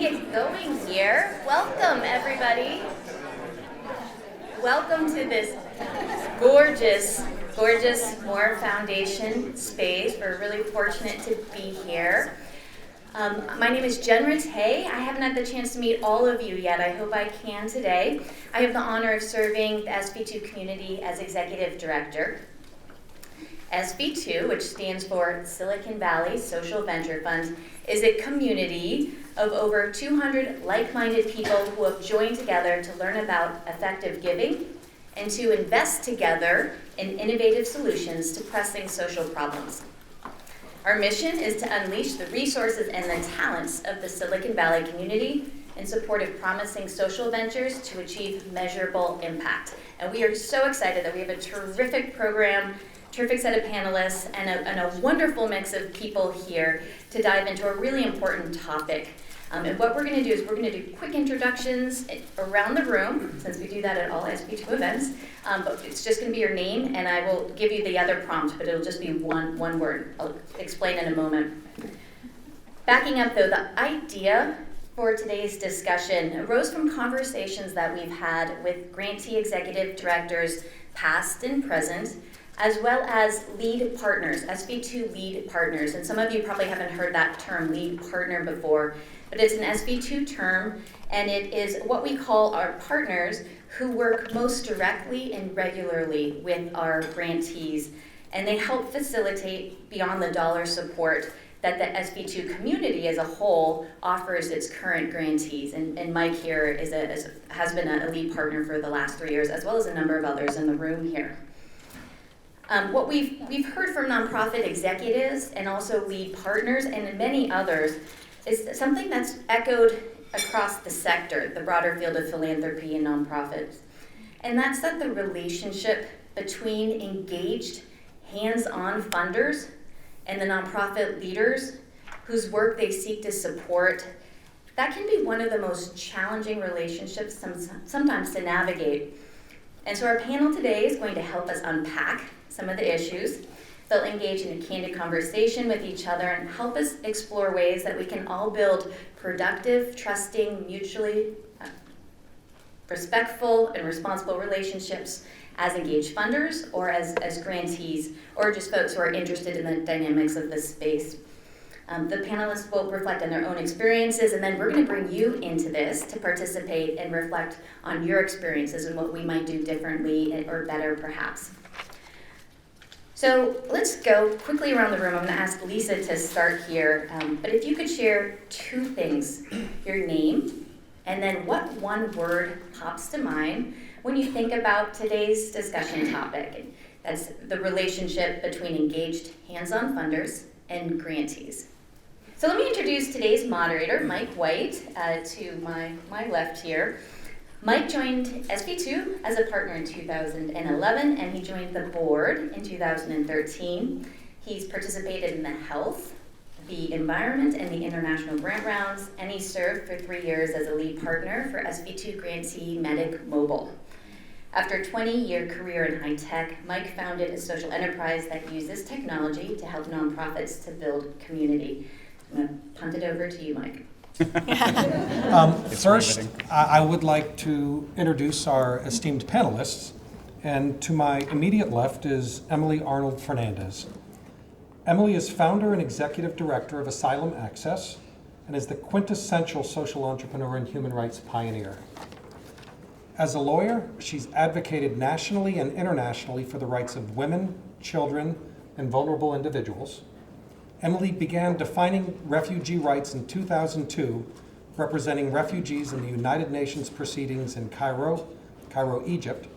get going here. Welcome, everybody. Welcome to this gorgeous Moore Foundation space. We're really fortunate to be here. My name is Jen Rattay. I haven't had the chance to meet all of you yet. I hope I can today. I have the honor of serving the SV2 community as Executive Director. SV2, which stands for Silicon Valley Social Venture Fund, is a community of over 200 like-minded people who have joined together to learn about effective giving and to invest together in innovative solutions to pressing social problems. Our mission is to unleash the resources and the talents of the Silicon Valley community in support of promising social ventures to achieve measurable impact. And we are so excited that we have a terrific program, terrific set of panelists, and a wonderful mix of people here to dive into a really important topic. And what we're going to do is we're going to do quick introductions around the room, since we do that at all SV2 events. But it's just going to be your name, and I will give you the other prompt, but it'll just be one word. I'll explain in a moment. Backing up, though, the idea for today's discussion arose from conversations that we've had with grantee executive directors, past and present, as well as lead partners, SV2 lead partners. And some of you probably haven't heard that term, lead partner, before, but it's an SV2 term, and it is what we call our partners who work most directly and regularly with our grantees, and they help facilitate beyond the dollar support that the SV2 community as a whole offers its current grantees. And Mike here has been a lead partner for the last 3 years, as well as a number of others in the room here. What we've heard from nonprofit executives and also lead partners and many others is something that's echoed across the sector, the broader field of philanthropy and nonprofits. And that's that the relationship between engaged, hands-on funders and the nonprofit leaders whose work they seek to support, that can be one of the most challenging relationships sometimes to navigate. And so our panel today is going to help us unpack some of the issues. They'll engage in a candid conversation with each other and help us explore ways that we can all build productive, trusting, mutually respectful and responsible relationships as engaged funders or as grantees, or just folks who are interested in the dynamics of this space. The panelists will reflect on their own experiences, and then we're going to bring you into this to participate and reflect on your experiences and what we might do differently or better, perhaps. So let's go quickly around the room. I'm going to ask Lisa to start here, but if you could share two things, your name, and then what one word pops to mind when you think about today's discussion topic. That's the relationship between engaged hands-on funders and grantees. So let me introduce today's moderator, Mike White, to my left here. Mike joined SV2 as a partner in 2011, and he joined the board in 2013. He's participated in the health, the environment, and the international grant rounds, and he served for 3 years as a lead partner for SV2 grantee Medic Mobile. After a 20-year career in high tech, Mike founded a social enterprise that uses technology to help nonprofits to build community. I'm going to punt it over to you, Mike. First, I would like to introduce our esteemed panelists, and to my immediate left is Emily Arnold Fernandez. Emily is founder and executive director of Asylum Access and is the quintessential social entrepreneur and human rights pioneer. As a lawyer, she's advocated nationally and internationally for the rights of women, children, and vulnerable individuals. Emily began defining refugee rights in 2002, representing refugees in the United Nations proceedings in Cairo, Egypt.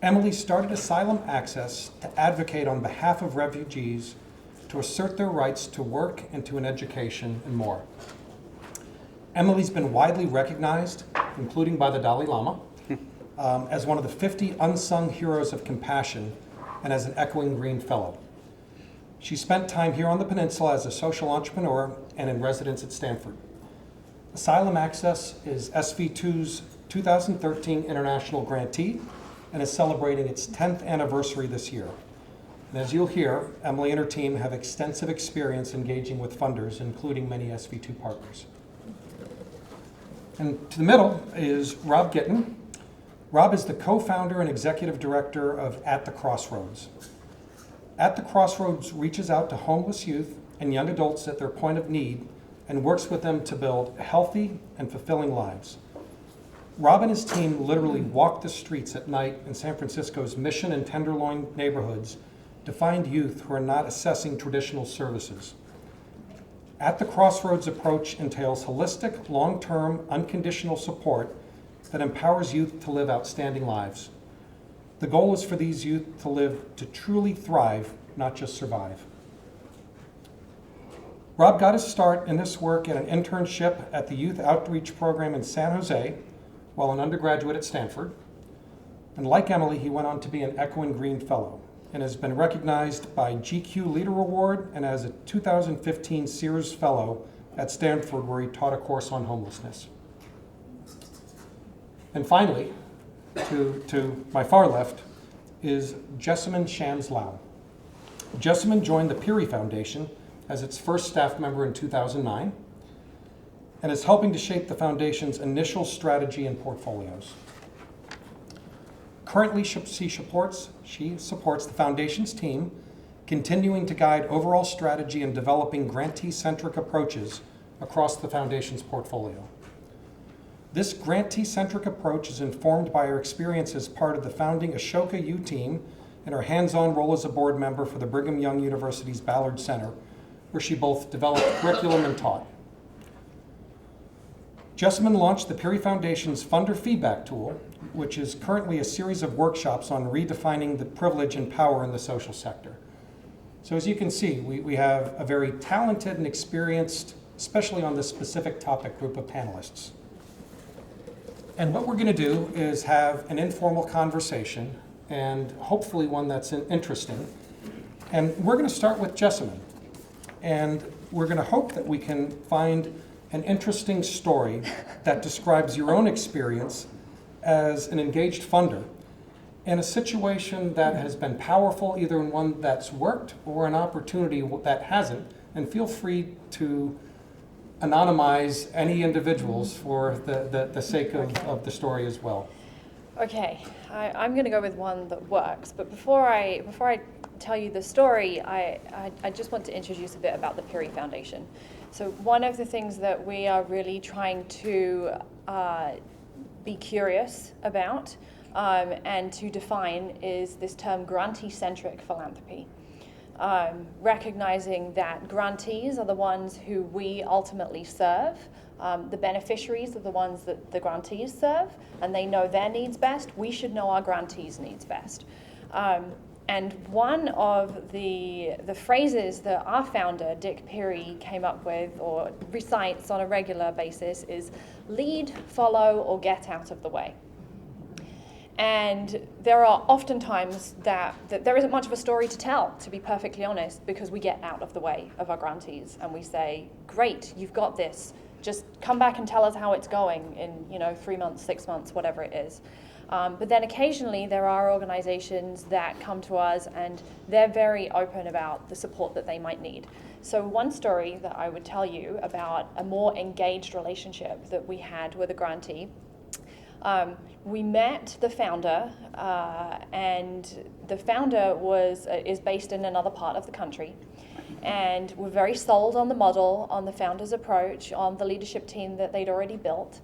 Emily started Asylum Access to advocate on behalf of refugees, to assert their rights to work and to an education, and more. Emily's been widely recognized, including by the Dalai Lama, as one of the 50 unsung heroes of compassion and as an Echoing Green Fellow. She spent time here on the peninsula as a social entrepreneur and in residence at Stanford. Asylum Access is SV2's 2013 International Grantee and is celebrating its 10th anniversary this year. And as you'll hear, Emily and her team have extensive experience engaging with funders, including many SV2 partners. And to the middle is Rob Gittin. Rob is the co-founder and executive director of At the Crossroads. At the Crossroads reaches out to homeless youth and young adults at their point of need and works with them to build healthy and fulfilling lives. Rob and his team literally walk the streets at night in San Francisco's Mission and Tenderloin neighborhoods to find youth who are not accessing traditional services. At the Crossroads approach entails holistic, long-term, unconditional support that empowers youth to live outstanding lives. The goal is for these youth to truly thrive, not just survive. Rob got his start in this work at an internship at the Youth Outreach Program in San Jose while an undergraduate at Stanford. And like Emily, he went on to be an Echo and Green Fellow and has been recognized by GQ Leader Award and as a 2015 Sears Fellow at Stanford, where he taught a course on homelessness. And finally, to my far left, is Jessamine Shams Lau. Jessamine joined the Peary Foundation as its first staff member in 2009 and is helping to shape the foundation's initial strategy and portfolios. Currently, she supports the foundation's team, continuing to guide overall strategy and developing grantee-centric approaches across the foundation's portfolio. This grantee-centric approach is informed by her experience as part of the founding Ashoka U team and her hands-on role as a board member for the Brigham Young University's Ballard Center, where she both developed curriculum and taught. Jessamine launched the Peary Foundation's Funder Feedback Tool, which is currently a series of workshops on redefining the privilege and power in the social sector. So as you can see, we have a very talented and experienced, especially on this specific topic, group of panelists. And what we're going to do is have an informal conversation, and hopefully one that's interesting. And we're going to start with Jessamine. And we're going to hope that we can find an interesting story that describes your own experience as an engaged funder in a situation that has been powerful, either in one that's worked or an opportunity that hasn't. And feel free to anonymize any individuals for the sake of the story as well. Okay, I'm going to go with one that works, but before I tell you the story, I just want to introduce a bit about the Peary Foundation. So one of the things that we are really trying to be curious about and to define is this term grantee-centric philanthropy. Recognizing that grantees are the ones who we ultimately serve. The beneficiaries are the ones that the grantees serve, and they know their needs best. We should know our grantees' needs best. And one of the phrases that our founder, Dick Peary, came up with or recites on a regular basis is lead, follow, or get out of the way. And there are often times that there isn't much of a story to tell, to be perfectly honest, because we get out of the way of our grantees and we say, great, you've got this. Just come back and tell us how it's going in 3 months, 6 months, whatever it is. But then occasionally there are organizations that come to us and they're very open about the support that they might need. So one story that I would tell you about a more engaged relationship that we had with a grantee. We met the founder, and the founder is based in another part of the country. And we're very sold on the model, on the founder's approach, on the leadership team that they'd already built.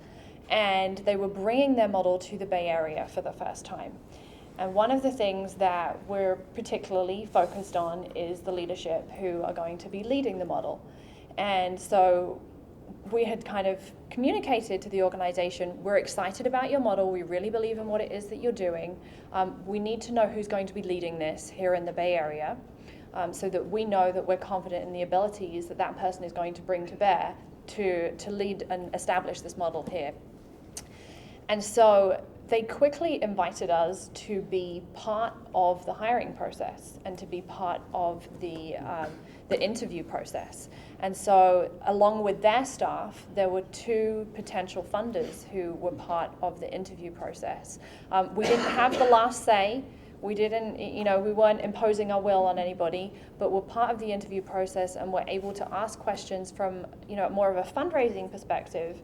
And they were bringing their model to the Bay Area for the first time. And one of the things that we're particularly focused on is the leadership who are going to be leading the model. And so we had kind of communicated to the organization, we're excited about your model, we really believe in what it is that you're doing. We need to know who's going to be leading this here in the Bay Area, so that we know that we're confident in the abilities that that person is going to bring to bear to lead and establish this model here. And so they quickly invited us to be part of the hiring process and to be part of the interview process. And so along with their staff, there were 2 potential funders who were part of the interview process. We didn't have the last say. We didn't, we weren't imposing our will on anybody, but we're part of the interview process and we're able to ask questions from, more of a fundraising perspective.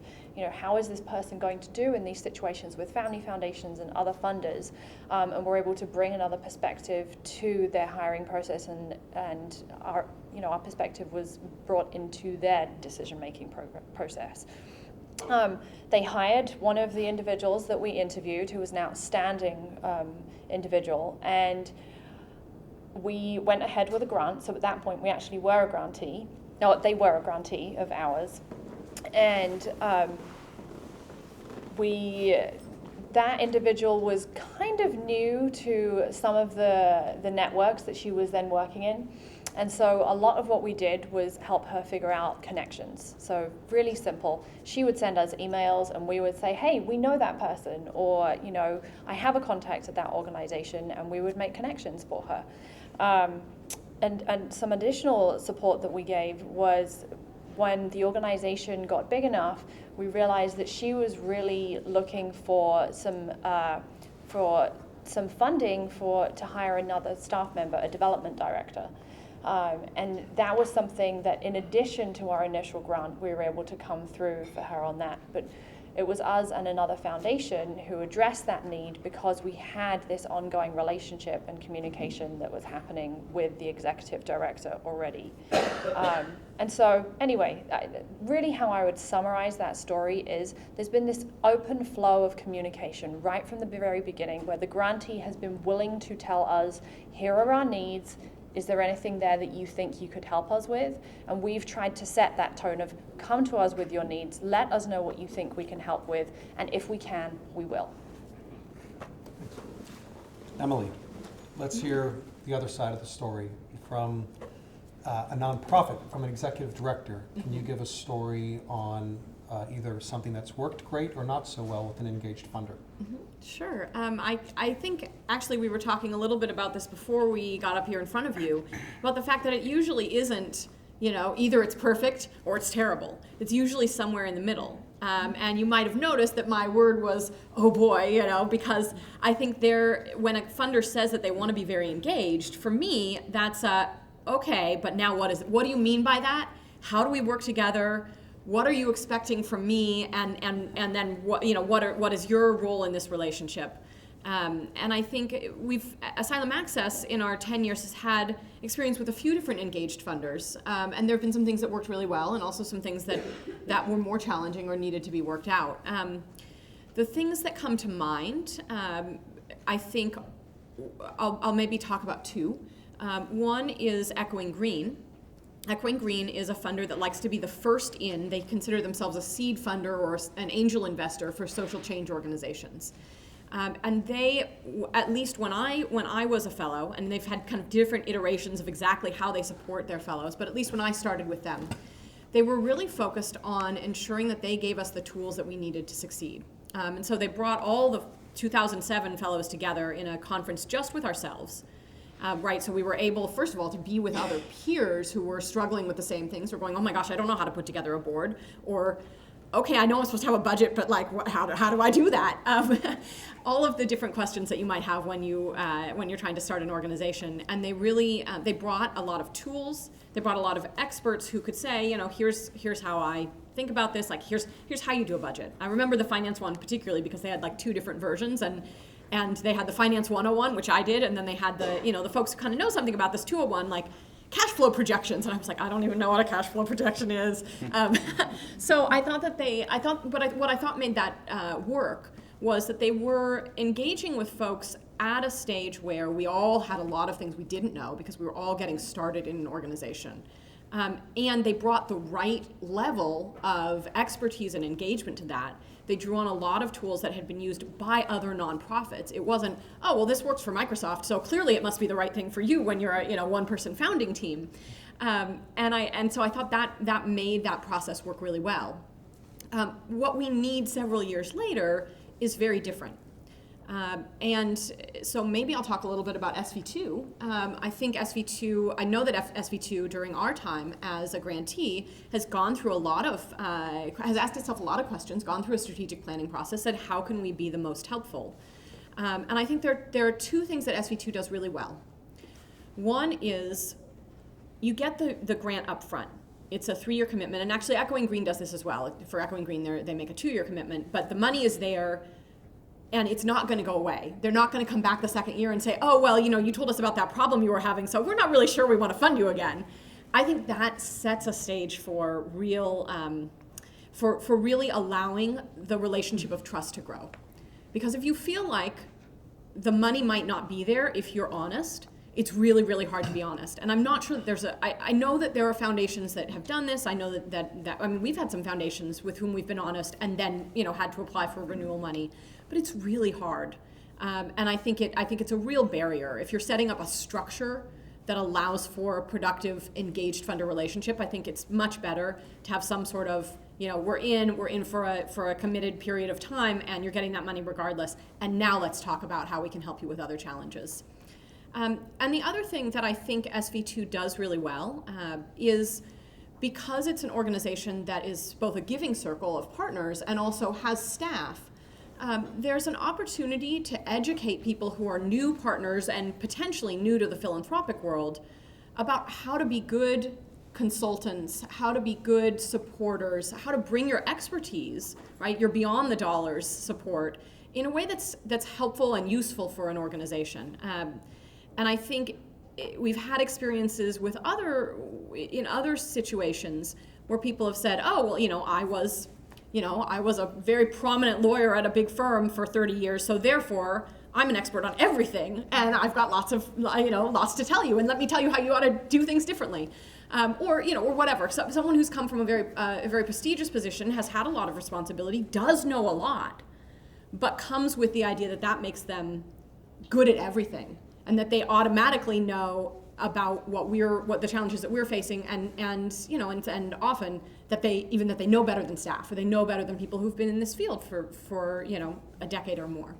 How is this person going to do in these situations with family foundations and other funders? And we're able to bring another perspective to their hiring process, and our perspective was brought into their decision-making process. They hired one of the individuals that we interviewed, who was an outstanding individual, and we went ahead with a grant. So at that point, we actually were a grantee. No, they were a grantee of ours, and that individual was kind of new to some of the networks that she was then working in. And so a lot of what we did was help her figure out connections. So really simple. She would send us emails and we would say, hey, we know that person, or, I have a contact at that organization, and we would make connections for her. And some additional support that we gave was when the organization got big enough, we realized that she was really looking for some funding to hire another staff member, a development director. And that was something that, in addition to our initial grant, we were able to come through for her on that. But it was us and another foundation who addressed that need because we had this ongoing relationship and communication that was happening with the executive director already. And so, anyway, really how I would summarize that story is there's been this open flow of communication right from the very beginning, where the grantee has been willing to tell us, here are our needs. Is there anything there that you think you could help us with? And we've tried to set that tone of, come to us with your needs, let us know what you think we can help with, and if we can, we will. Emily, let's hear the other side of the story from a nonprofit, from an executive director. Can you give a story on either something that's worked great or not so well with an engaged funder? Sure. I think actually we were talking a little bit about this before we got up here in front of you, about the fact that it usually isn't, either it's perfect or it's terrible. It's usually somewhere in the middle. And you might have noticed that my word was, oh boy, because I think when a funder says that they want to be very engaged, for me, that's okay, but now what do you mean by that? How do we work together? What are you expecting from me, and then what is your role in this relationship? And I think Asylum Access in our 10 years has had experience with a few different engaged funders, and there have been some things that worked really well, and also some things that were more challenging or needed to be worked out. The things that come to mind, I think I'll maybe talk about two. One is Echoing Green. Echoing Green is a funder that likes to be the first in. They consider themselves a seed funder or an angel investor for social change organizations. And they, at least when I was a fellow, and they've had kind of different iterations of exactly how they support their fellows, but at least when I started with them, they were really focused on ensuring that they gave us the tools that we needed to succeed. And so they brought all the 2007 fellows together in a conference just with ourselves. So we were able, first of all, to be with other peers who were struggling with the same things. We're going, oh my gosh, I don't know how to put together a board. Or, okay, I know I'm supposed to have a budget, but how do I do that? All of the different questions that you might have when you're trying to start an organization. And they really, they brought a lot of tools. They brought a lot of experts who could say, here's how I think about this. Here's how you do a budget. I remember the finance one particularly because they had two different versions, and they had the Finance 101, which I did, and then they had the folks who kind of know something about this 201, cash flow projections. And I was like, I don't even know what a cash flow projection is. So I thought what I thought made that work was that they were engaging with folks at a stage where we all had a lot of things we didn't know because we were all getting started in an organization. And they brought the right level of expertise and engagement to that. They drew on a lot of tools that had been used by other nonprofits. It wasn't, oh, well, this works for Microsoft, so clearly it must be the right thing for you when you're a one-person founding team. And so I thought that made that process work really well. What we need several years later is very different. And so maybe I'll talk a little bit about SV2. I think SV2, I know that SV2 during our time as a grantee has gone through has asked itself a lot of questions, gone through a strategic planning process, said how can we be the most helpful? And I think there are two things that SV2 does really well. One is you get the grant up front. It's a 3-year commitment, and actually Echoing Green does this as well. For Echoing Green, they make a 2-year commitment, but the money is there, and it's not going to go away. They're not going to come back the second year and say, oh, well, you told us about that problem you were having, so we're not really sure we want to fund you again. I think that sets a stage for real, for really allowing the relationship of trust to grow. Because if you feel like the money might not be there if you're honest, it's really, really hard to be honest. And I'm not sure that I know that there are foundations that have done this. I know that we've had some foundations with whom we've been honest and then, had to apply for renewal money. But it's really hard. And I think it's a real barrier. If you're setting up a structure that allows for a productive, engaged funder relationship, I think it's much better to have some sort of, we're in for a committed period of time and you're getting that money regardless. And now let's talk about how we can help you with other challenges. And the other thing that I think SV2 does really well is because it's an organization that is both a giving circle of partners and also has staff, there's an opportunity to educate people who are new partners and potentially new to the philanthropic world about how to be good consultants, how to be good supporters, how to bring your expertise, right, your beyond the dollars support, in a way that's helpful and useful for an organization. And I think we've had experiences with in other situations where people have said, oh, well, I was a very prominent lawyer at a big firm for 30 years, so therefore I'm an expert on everything, and I've got lots to tell you, and let me tell you how you ought to do things differently. Or whatever. So, someone who's come from a very prestigious position, has had a lot of responsibility, does know a lot, but comes with the idea that makes them good at everything, and that they automatically know about what the challenges that we're facing, and often that they know better than staff, or they know better than people who've been in this field for a decade or more.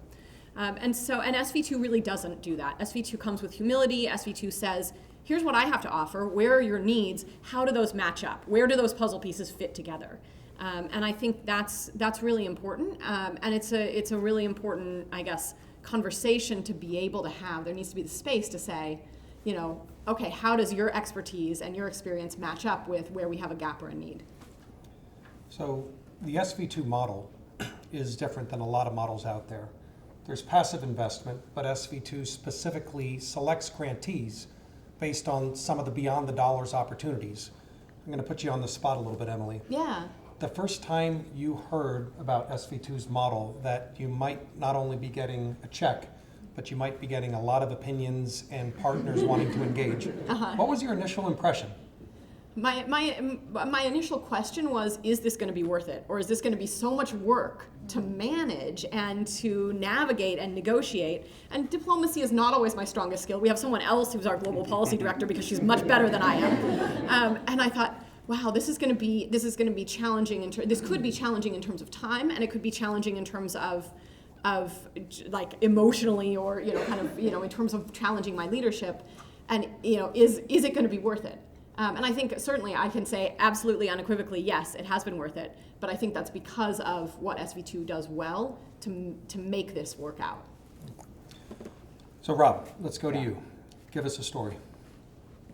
And SV2 really doesn't do that. SV2 comes with humility. SV2 says, here's what I have to offer. Where are your needs? How do those match up? Where do those puzzle pieces fit together? And I think that's really important. And it's a really important, I guess, conversation to be able to have. There needs to be the space to say, okay, how does your expertise and your experience match up with where we have a gap or a need? So the SV2 model is different than a lot of models out there. There's passive investment, but SV2 specifically selects grantees based on some of the beyond the dollars opportunities. I'm going to put you on the spot a little bit, Emily. Yeah. The first time you heard about SV2's model, that you might not only be getting a check, but you might be getting a lot of opinions and partners wanting to engage. What was your initial impression? My initial question was, is this going to be worth it? Or is this going to be so much work to manage and to navigate and negotiate? And diplomacy is not always my strongest skill. We have someone else who's our global policy director because she's much better than I am. And I thought, wow, this is going to be challenging. This could be challenging in terms of time, and it could be challenging in terms of like emotionally, or in terms of challenging my leadership. And is it going to be worth it? And I think certainly I can say absolutely unequivocally, yes, it has been worth it. But I think that's because of what SV2 does well to make this work out. So Rob, let's go to you. Give us a story.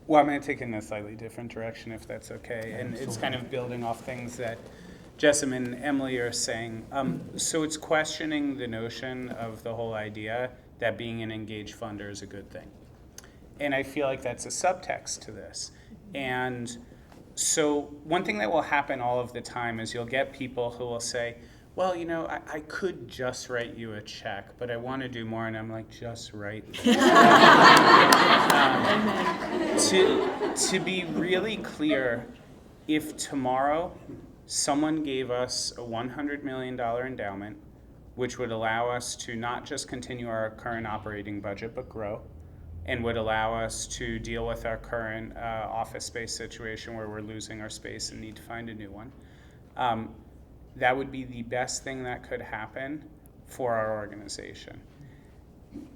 Well, I'm going to take it in a slightly different direction, if that's okay. And it's kind of building off things that Jessamine and Emily are saying. So it's questioning the notion of the whole idea that being an engaged funder is a good thing. And I feel like that's a subtext to this. And so one thing that will happen all of the time is you'll get people who will say, well, I could just write you a check, but I want to do more. And I'm like, just write me. To be really clear, if tomorrow someone gave us a $100 million endowment, which would allow us to not just continue our current operating budget, but grow, and would allow us to deal with our current office space situation where we're losing our space and need to find a new one, that would be the best thing that could happen for our organization.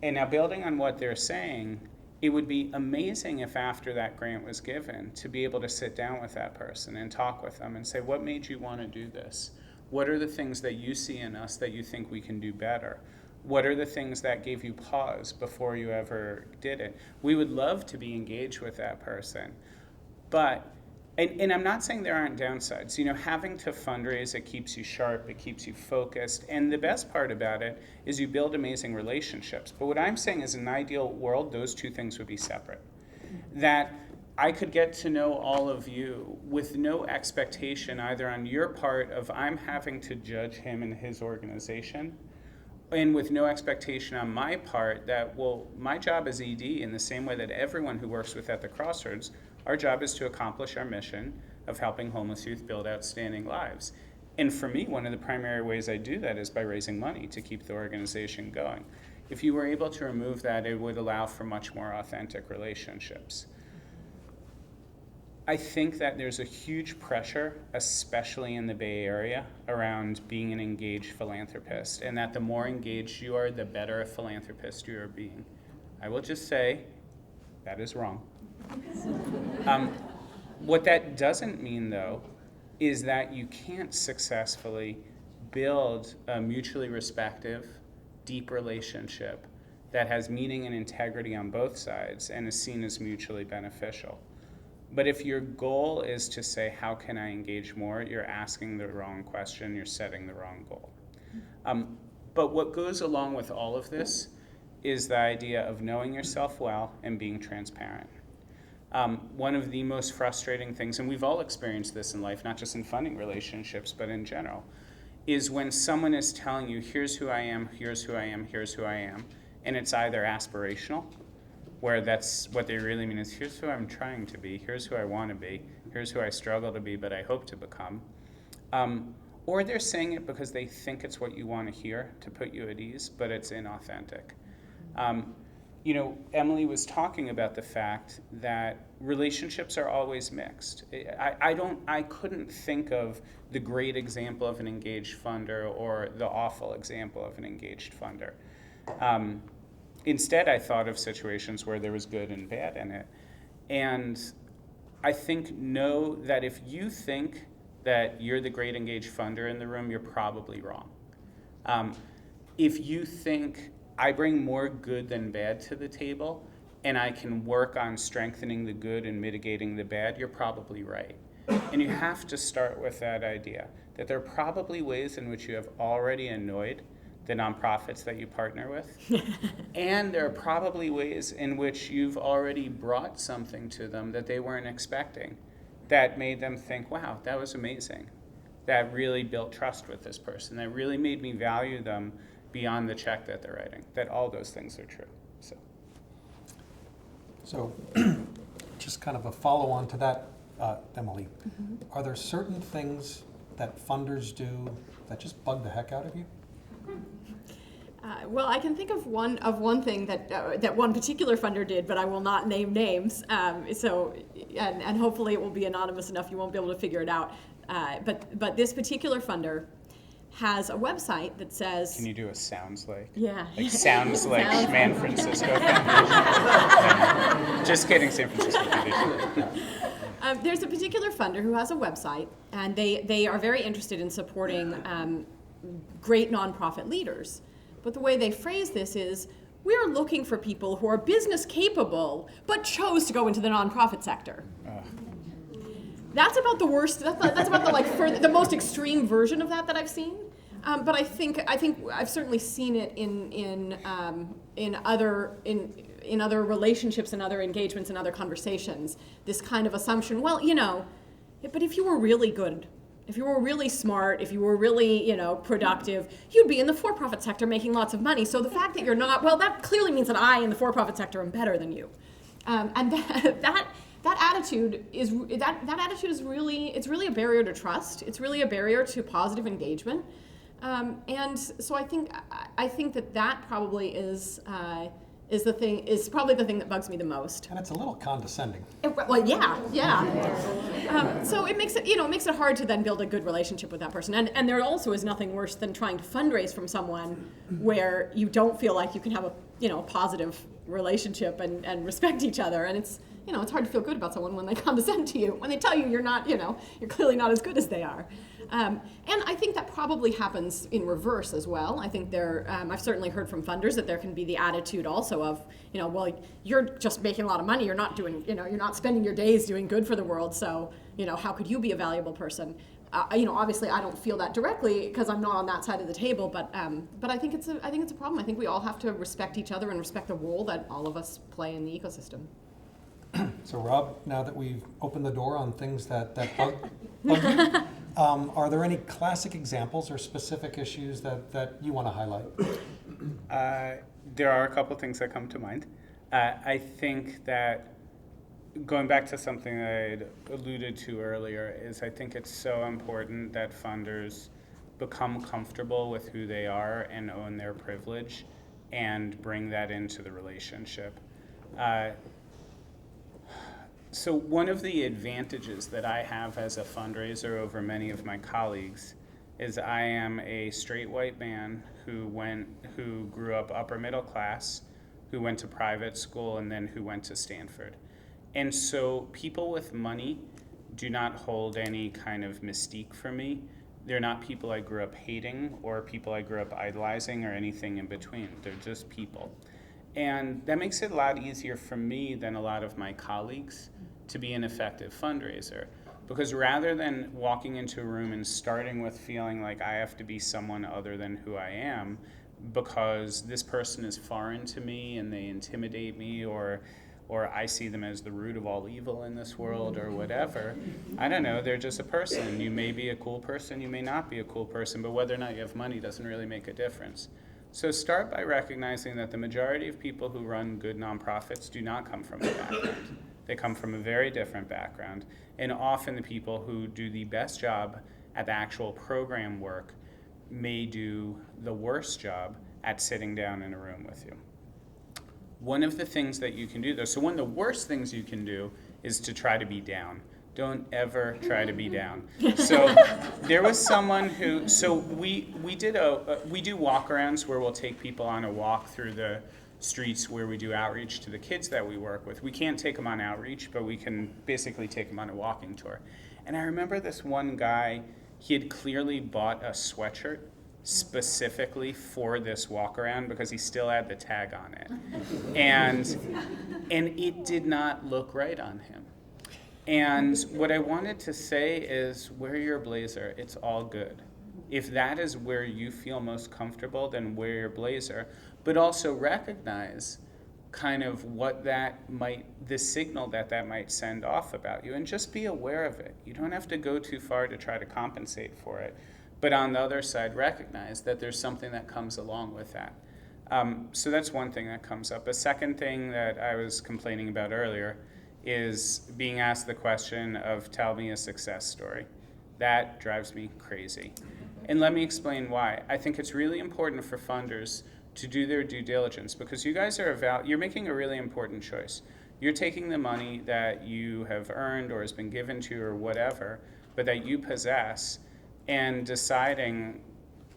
And now, building on what they're saying, it would be amazing if after that grant was given to be able to sit down with that person and talk with them and say, what made you want to do this? What are the things that you see in us that you think we can do better? What are the things that gave you pause before you ever did it? We would love to be engaged with that person. But, and I'm not saying there aren't downsides. You know, having to fundraise, it keeps you sharp, it keeps you focused. And the best part about it is you build amazing relationships. But what I'm saying is, in an ideal world, those two things would be separate. That I could get to know all of you with no expectation either on your part of I'm having to judge him and his organization, and with no expectation on my part that, well, my job as ED, in the same way that everyone who works with At the Crossroads, our job is to accomplish our mission of helping homeless youth build outstanding lives. And for me, one of the primary ways I do that is by raising money to keep the organization going. If you were able to remove that, it would allow for much more authentic relationships. I think that there's a huge pressure, especially in the Bay Area, around being an engaged philanthropist, and that the more engaged you are, the better a philanthropist you are being. I will just say, that is wrong. What that doesn't mean, though, is that you can't successfully build a mutually respectful, deep relationship that has meaning and integrity on both sides and is seen as mutually beneficial. But if your goal is to say, how can I engage more, you're asking the wrong question, you're setting the wrong goal. But what goes along with all of this is the idea of knowing yourself well and being transparent. One of the most frustrating things, and we've all experienced this in life, not just in funding relationships, but in general, is when someone is telling you, here's who I am, here's who I am, here's who I am, and it's either aspirational, where that's what they really mean is, here's who I'm trying to be, here's who I want to be, here's who I struggle to be, but I hope to become. Or they're saying it because they think it's what you want to hear to put you at ease, but it's inauthentic. You know, Emily was talking about the fact that relationships are always mixed. I couldn't think of the great example of an engaged funder or the awful example of an engaged funder. Instead, I thought of situations where there was good and bad in it. And I think, know that if you think that you're the great engaged funder in the room, you're probably wrong. If you think, I bring more good than bad to the table, and I can work on strengthening the good and mitigating the bad, you're probably right. And you have to start with that idea, that there are probably ways in which you have already annoyed the nonprofits that you partner with. And there are probably ways in which you've already brought something to them that they weren't expecting, that made them think, wow, that was amazing. That really built trust with this person. That really made me value them beyond the check that they're writing. That all those things are true. So just kind of a follow-on to that, Emily. Are there certain things that funders do that just bug the heck out of you? Well, I can think of one thing that one particular funder did, but I will not name names. And hopefully it will be anonymous enough you won't be able to figure it out. But this particular funder has a website that says. Can you do a sounds like? Yeah. Like sounds like San Francisco Foundation. Just kidding, San Francisco Foundation. There's a particular funder who has a website, and they are very interested in supporting great nonprofit leaders. But the way they phrase this is, we're looking for people who are business capable, but chose to go into the nonprofit sector. That's about the worst. That's about the most extreme version of that I've seen. But I think I've certainly seen it in other relationships and other engagements and other conversations. This kind of assumption. Well, but if you were really good, if you were really smart, if you were really, productive, you'd be in the for-profit sector making lots of money. So the fact that you're not, well, that clearly means that I in the for-profit sector am better than you. And that attitude is really, it's really a barrier to trust. It's really a barrier to positive engagement. And so I think that probably is probably the thing that bugs me the most. And it's a little condescending. Well, yeah. So it makes it hard to then build a good relationship with that person. And there also is nothing worse than trying to fundraise from someone where you don't feel like you can have a positive relationship and respect each other. And it's hard to feel good about someone when they condescend to you, when they tell you you're not, you're clearly not as good as they are. And I think that probably happens in reverse as well. I think I've certainly heard from funders that there can be the attitude also of, well, you're just making a lot of money. You're not doing, you're not spending your days doing good for the world. So, how could you be a valuable person? Obviously I don't feel that directly because I'm not on that side of the table, but I think it's a problem. I think we all have to respect each other and respect the role that all of us play in the ecosystem. So Rob, now that we've opened the door on things that bug you, are there any classic examples or specific issues that you want to highlight? There are a couple things that come to mind. I think that going back to something that I had alluded to earlier is I think it's so important that funders become comfortable with who they are and own their privilege and bring that into the relationship. So one of the advantages that I have as a fundraiser over many of my colleagues is I am a straight white man who grew up upper middle class, who went to private school, and then who went to Stanford. And so people with money do not hold any kind of mystique for me. They're not people I grew up hating or people I grew up idolizing or anything in between. They're just people. And that makes it a lot easier for me than a lot of my colleagues to be an effective fundraiser. Because rather than walking into a room and starting with feeling like I have to be someone other than who I am, because this person is foreign to me and they intimidate me, or I see them as the root of all evil in this world, or whatever. I don't know, they're just a person. You may be a cool person, you may not be a cool person, but whether or not you have money doesn't really make a difference. So start by recognizing that the majority of people who run good nonprofits do not come from a background. They come from a very different background, and often the people who do the best job at the actual program work may do the worst job at sitting down in a room with you. One of the things that you can do, though, so one of the worst things you can do is to try to be down. Don't ever try to be down. So there was someone who, so we do walkarounds where we'll take people on a walk through the streets where we do outreach to the kids that we work with. We can't take them on outreach, but we can basically take them on a walking tour. And I remember this one guy, he had clearly bought a sweatshirt specifically for this walk around because he still had the tag on it. And it did not look right on him. And what I wanted to say is, wear your blazer, it's all good. If that is where you feel most comfortable, then wear your blazer, but also recognize kind of what the signal that might send off about you, and just be aware of it. You don't have to go too far to try to compensate for it, but on the other side, recognize that there's something that comes along with that. So that's one thing that comes up. A second thing that I was complaining about earlier is being asked the question of, tell me a success story. That drives me crazy. And let me explain why. I think it's really important for funders to do their due diligence, because you guys you're making a really important choice. You're taking the money that you have earned or has been given to you or whatever, but that you possess, and deciding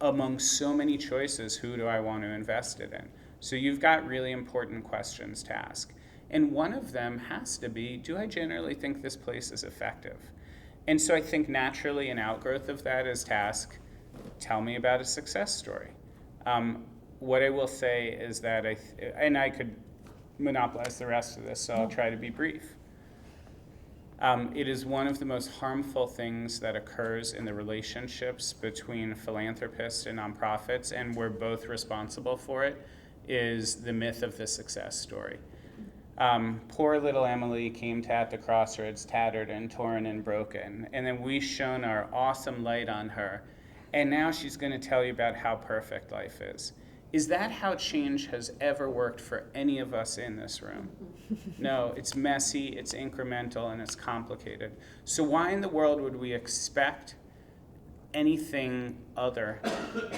among so many choices, who do I want to invest it in? So you've got really important questions to ask. And one of them has to be, do I generally think this place is effective? And so I think naturally an outgrowth of that is to ask, tell me about a success story. What I will say is that, and I could monopolize the rest of this, so I'll try to be brief. It is one of the most harmful things that occurs in the relationships between philanthropists and nonprofits, and we're both responsible for it, is the myth of the success story. Poor little Emily came to at the crossroads, tattered and torn and broken, and then we shone our awesome light on her, and now she's going to tell you about how perfect life is. Is that how change has ever worked for any of us in this room? No, it's messy, it's incremental, and it's complicated. So why in the world would we expect anything other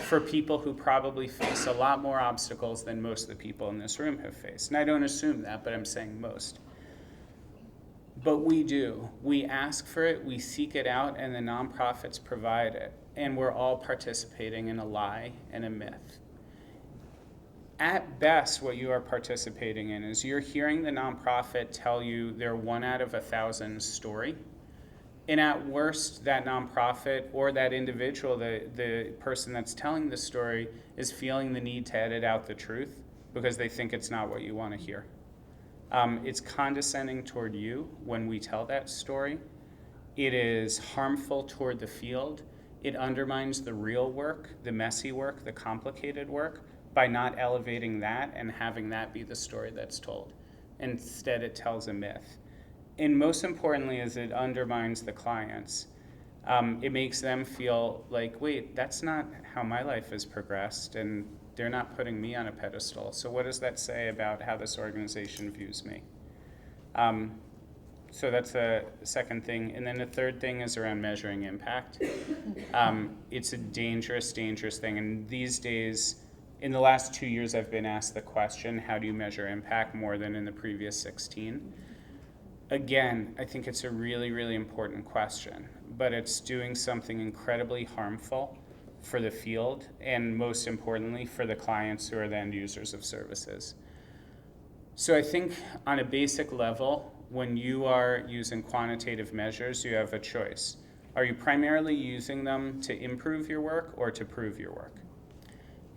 for people who probably face a lot more obstacles than most of the people in this room have faced? And I don't assume that, but I'm saying most. But we do. We ask for it, we seek it out, and the nonprofits provide it. And we're all participating in a lie and a myth. At best, what you are participating in is you're hearing the nonprofit tell you their 1 out of 1,000 story. And at worst, that nonprofit or that individual, the person that's telling the story, is feeling the need to edit out the truth because they think it's not what you want to hear. It's condescending toward you when we tell that story. It is harmful toward the field. It undermines the real work, the messy work, the complicated work, by not elevating that and having that be the story that's told. Instead, it tells a myth. And most importantly is it undermines the clients. It makes them feel like, wait, that's not how my life has progressed, and they're not putting me on a pedestal. So what does that say about how this organization views me? So that's a second thing. And then the third thing is around measuring impact. It's a dangerous, dangerous thing. And these days, in the last 2 years, I've been asked the question, how do you measure impact, more than in the previous 16? Again, I think it's a really, really important question, but it's doing something incredibly harmful for the field and, most importantly, for the clients who are the end users of services. So I think on a basic level, when you are using quantitative measures, you have a choice. Are you primarily using them to improve your work or to prove your work?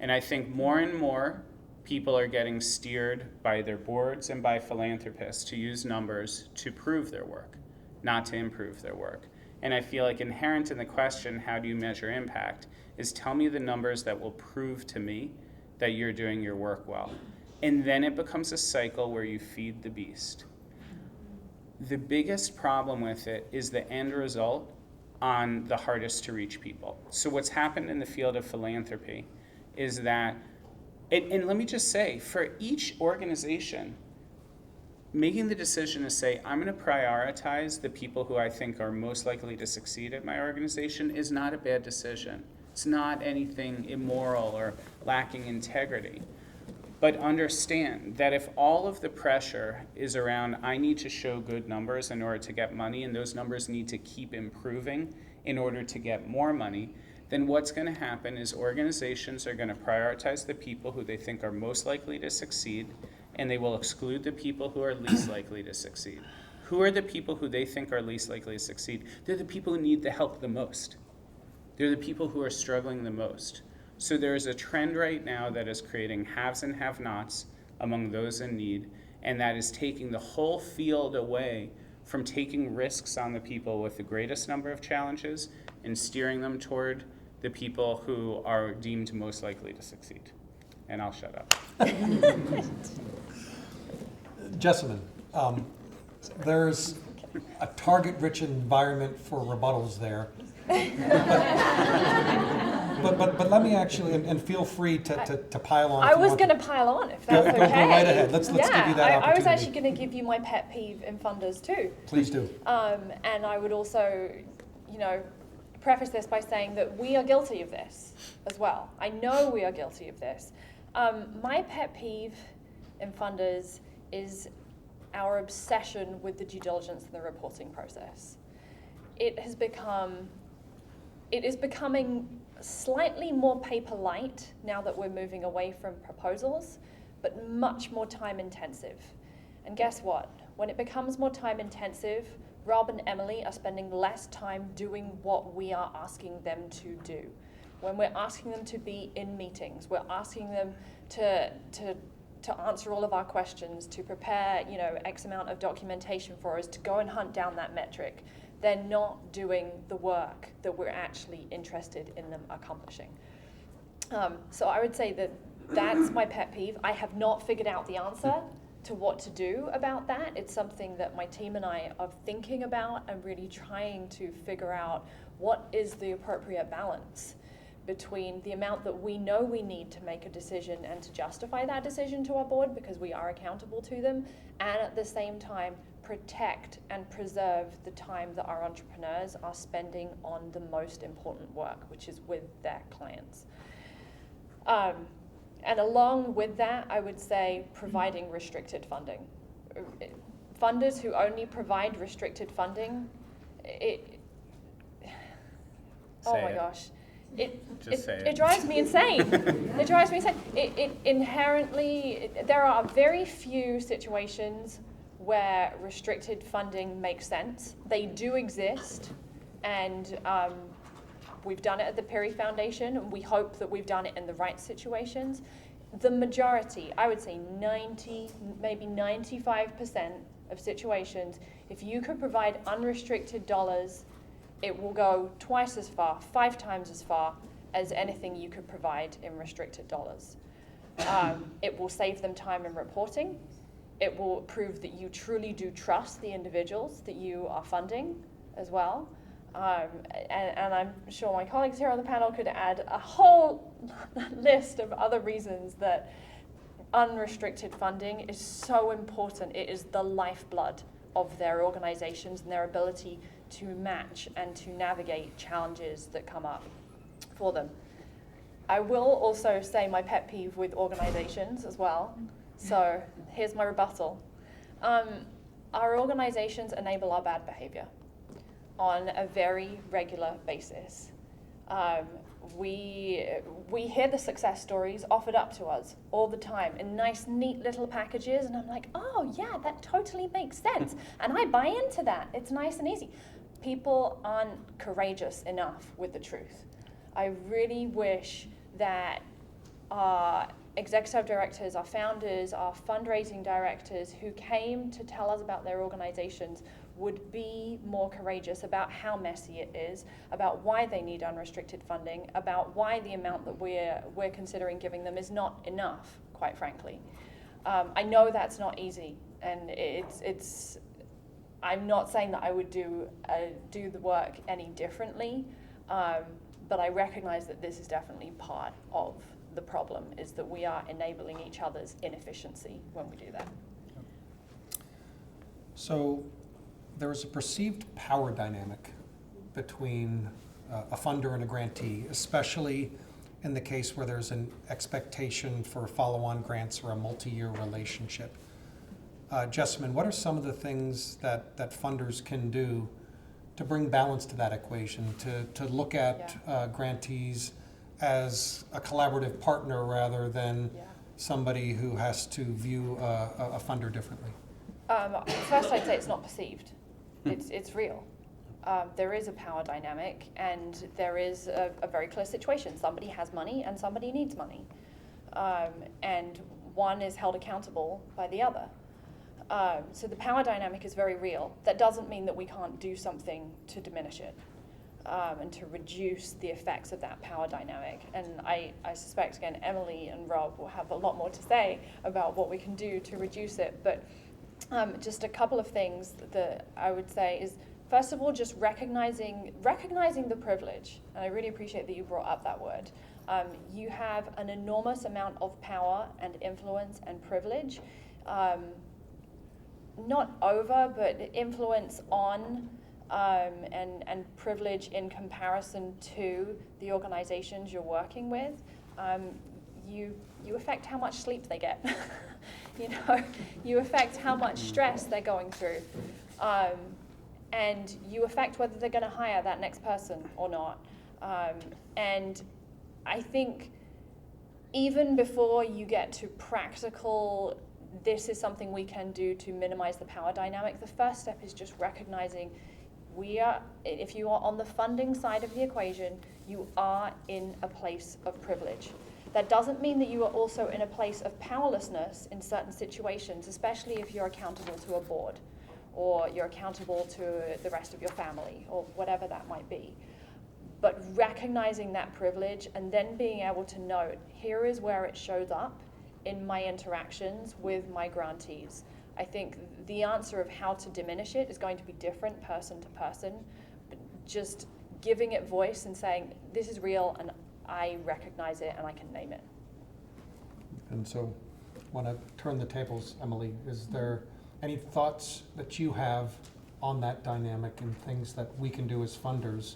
And I think more and more people are getting steered by their boards and by philanthropists to use numbers to prove their work, not to improve their work. And I feel like inherent in the question, how do you measure impact, is tell me the numbers that will prove to me that you're doing your work well. And then it becomes a cycle where you feed the beast. The biggest problem with it is the end result on the hardest to reach people. So what's happened in the field of philanthropy is that, and let me just say, for each organization, making the decision to say, I'm going to prioritize the people who I think are most likely to succeed at my organization is not a bad decision. It's not anything immoral or lacking integrity. But understand that if all of the pressure is around, I need to show good numbers in order to get money, and those numbers need to keep improving in order to get more money, then what's going to happen is organizations are going to prioritize the people who they think are most likely to succeed, and they will exclude the people who are least likely to succeed. Who are the people who they think are least likely to succeed? They're the people who need the help the most. They're the people who are struggling the most. So there is a trend right now that is creating haves and have-nots among those in need, and that is taking the whole field away from taking risks on the people with the greatest number of challenges and steering them toward the people who are deemed most likely to succeed. And I'll shut up. Jessamine, there's a target-rich environment for rebuttals there. But let me actually, and feel free to pile on. I was going to pile on, if that's okay. Go right ahead. Let's give you that opportunity. I was actually going to give you my pet peeve in funders too. Please do. And I would also, preface this by saying that we are guilty of this as well. I know we are guilty of this. My pet peeve in funders is our obsession with the due diligence and the reporting process. It is becoming slightly more paper light now that we're moving away from proposals, but much more time intensive. And guess what? When it becomes more time intensive, Rob and Emily are spending less time doing what we are asking them to do. When we're asking them to be in meetings, we're asking them to answer all of our questions, to prepare, X amount of documentation for us, to go and hunt down that metric. They're not doing the work that we're actually interested in them accomplishing. So I would say that that's my pet peeve. I have not figured out the answer to what to do about that. It's something that my team and I are thinking about and really trying to figure out what is the appropriate balance between the amount that we know we need to make a decision and to justify that decision to our board because we are accountable to them, and at the same time protect and preserve the time that our entrepreneurs are spending on the most important work, which is with their clients. And along with that, I would say providing restricted funding. Funders who only provide restricted funding, oh my gosh. Just say it. It drives me insane. It drives me insane. It inherently, there are very few situations where restricted funding makes sense. They do exist, and we've done it at the Perry Foundation, and we hope that we've done it in the right situations. The majority, I would say 90, maybe 95% of situations, if you could provide unrestricted dollars, it will go twice as far, 5 times as far as anything you could provide in restricted dollars. It will save them time in reporting. It will prove that you truly do trust the individuals that you are funding as well. And I'm sure my colleagues here on the panel could add a whole list of other reasons that unrestricted funding is so important. It is the lifeblood of their organizations and their ability to match and to navigate challenges that come up for them. I will also say my pet peeve with organizations as well. So here's my rebuttal. Our organizations enable our bad behavior on a very regular basis. We hear the success stories offered up to us all the time in nice, neat little packages, and I'm like, oh yeah, that totally makes sense. And I buy into that. It's nice and easy. People aren't courageous enough with the truth. I really wish that our executive directors, our founders, our fundraising directors who came to tell us about their organizations would be more courageous about how messy it is, about why they need unrestricted funding, about why the amount that we're considering giving them is not enough, quite frankly. I know that's not easy, and it's I'm not saying that I would do the work any differently, but I recognize that this is definitely part of the problem, is that we are enabling each other's inefficiency when we do that. So there is a perceived power dynamic between a funder and a grantee, especially in the case where there's an expectation for follow-on grants or a multi-year relationship. Jessamine, what are some of the things that funders can do to bring balance to that equation, to look at grantees as a collaborative partner rather than somebody who has to view a funder differently? First, I'd say it's not perceived. It's real. There is a power dynamic, and there is a very clear situation. Somebody has money and somebody needs money. And one is held accountable by the other. So the power dynamic is very real. That doesn't mean that we can't do something to diminish it and to reduce the effects of that power dynamic. And I suspect, again, Emily and Rob will have a lot more to say about what we can do to reduce it. But just a couple of things that I would say is, first of all, just recognizing the privilege. And I really appreciate that you brought up that word. You have an enormous amount of power and influence and privilege. Not over, but influence on and privilege in comparison to the organizations you're working with. You affect how much sleep they get. You affect how much stress they're going through. And you affect whether they're going to hire that next person or not. And I think even before you get to practical, this is something we can do to minimize the power dynamic, the first step is just recognizing if you are on the funding side of the equation, you are in a place of privilege. That doesn't mean that you are also in a place of powerlessness in certain situations, especially if you're accountable to a board or you're accountable to the rest of your family or whatever that might be. But recognizing that privilege and then being able to note, here is where it shows up in my interactions with my grantees. I think the answer of how to diminish it is going to be different person to person, but just giving it voice and saying, this is real and I recognize it and I can name it. And so I want to turn the tables, Emily. Is there any thoughts that you have on that dynamic and things that we can do as funders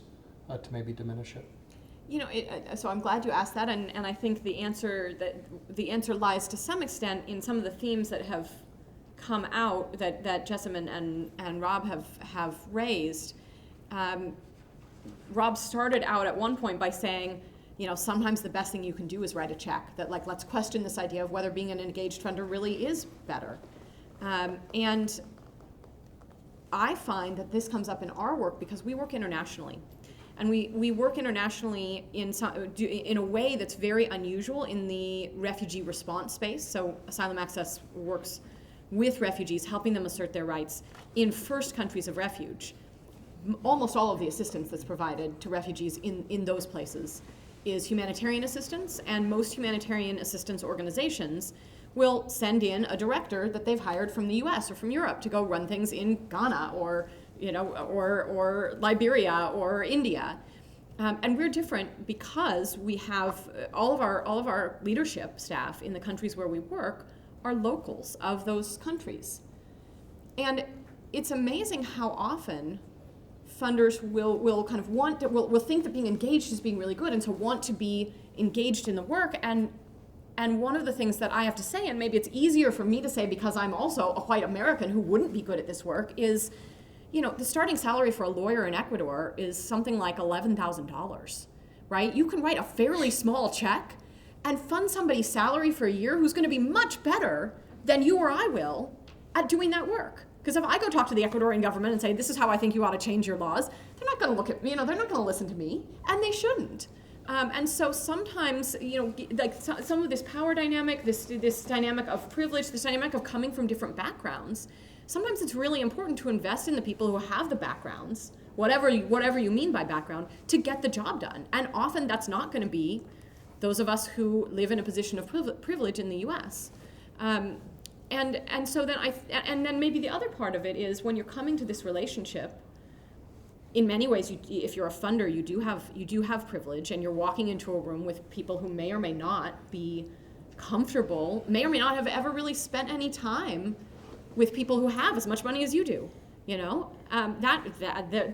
to maybe diminish it? So I'm glad you asked that, and I think the answer lies to some extent in some of the themes that have come out that Jessamine and Rob have raised. Rob started out at one point by saying, sometimes the best thing you can do is write a check that, like, let's question this idea of whether being an engaged funder really is better. And I find that this comes up in our work because we work internationally. And we work internationally in a way that's very unusual in the refugee response space. So Asylum Access works with refugees, helping them assert their rights in first countries of refuge. Almost all of the assistance that's provided to refugees in those places is humanitarian assistance, and most humanitarian assistance organizations will send in a director that they've hired from the US or from Europe to go run things in Ghana or Liberia or India. And we're different because we have all of our leadership staff in the countries where we work are locals of those countries. And it's amazing how often funders will kind of will think that being engaged is being really good, and so want to be engaged in the work. And one of the things that I have to say, and maybe it's easier for me to say because I'm also a white American who wouldn't be good at this work, is, the starting salary for a lawyer in Ecuador is something like $11,000, right? You can write a fairly small check and fund somebody's salary for a year who's going to be much better than you or I will at doing that work. Because if I go talk to the Ecuadorian government and say, this is how I think you ought to change your laws, they're not going to look at me, they're not going to listen to me, and they shouldn't. And so sometimes, like some of this power dynamic, this dynamic of privilege, this dynamic of coming from different backgrounds, sometimes it's really important to invest in the people who have the backgrounds, whatever you mean by background, to get the job done. And often that's not going to be those of us who live in a position of privilege in the U.S. And so then maybe the other part of it is when you're coming to this relationship, in many ways, if you're a funder, you do have privilege, and you're walking into a room with people who may or may not be comfortable, may or may not have ever really spent any time with people who have as much money as you do.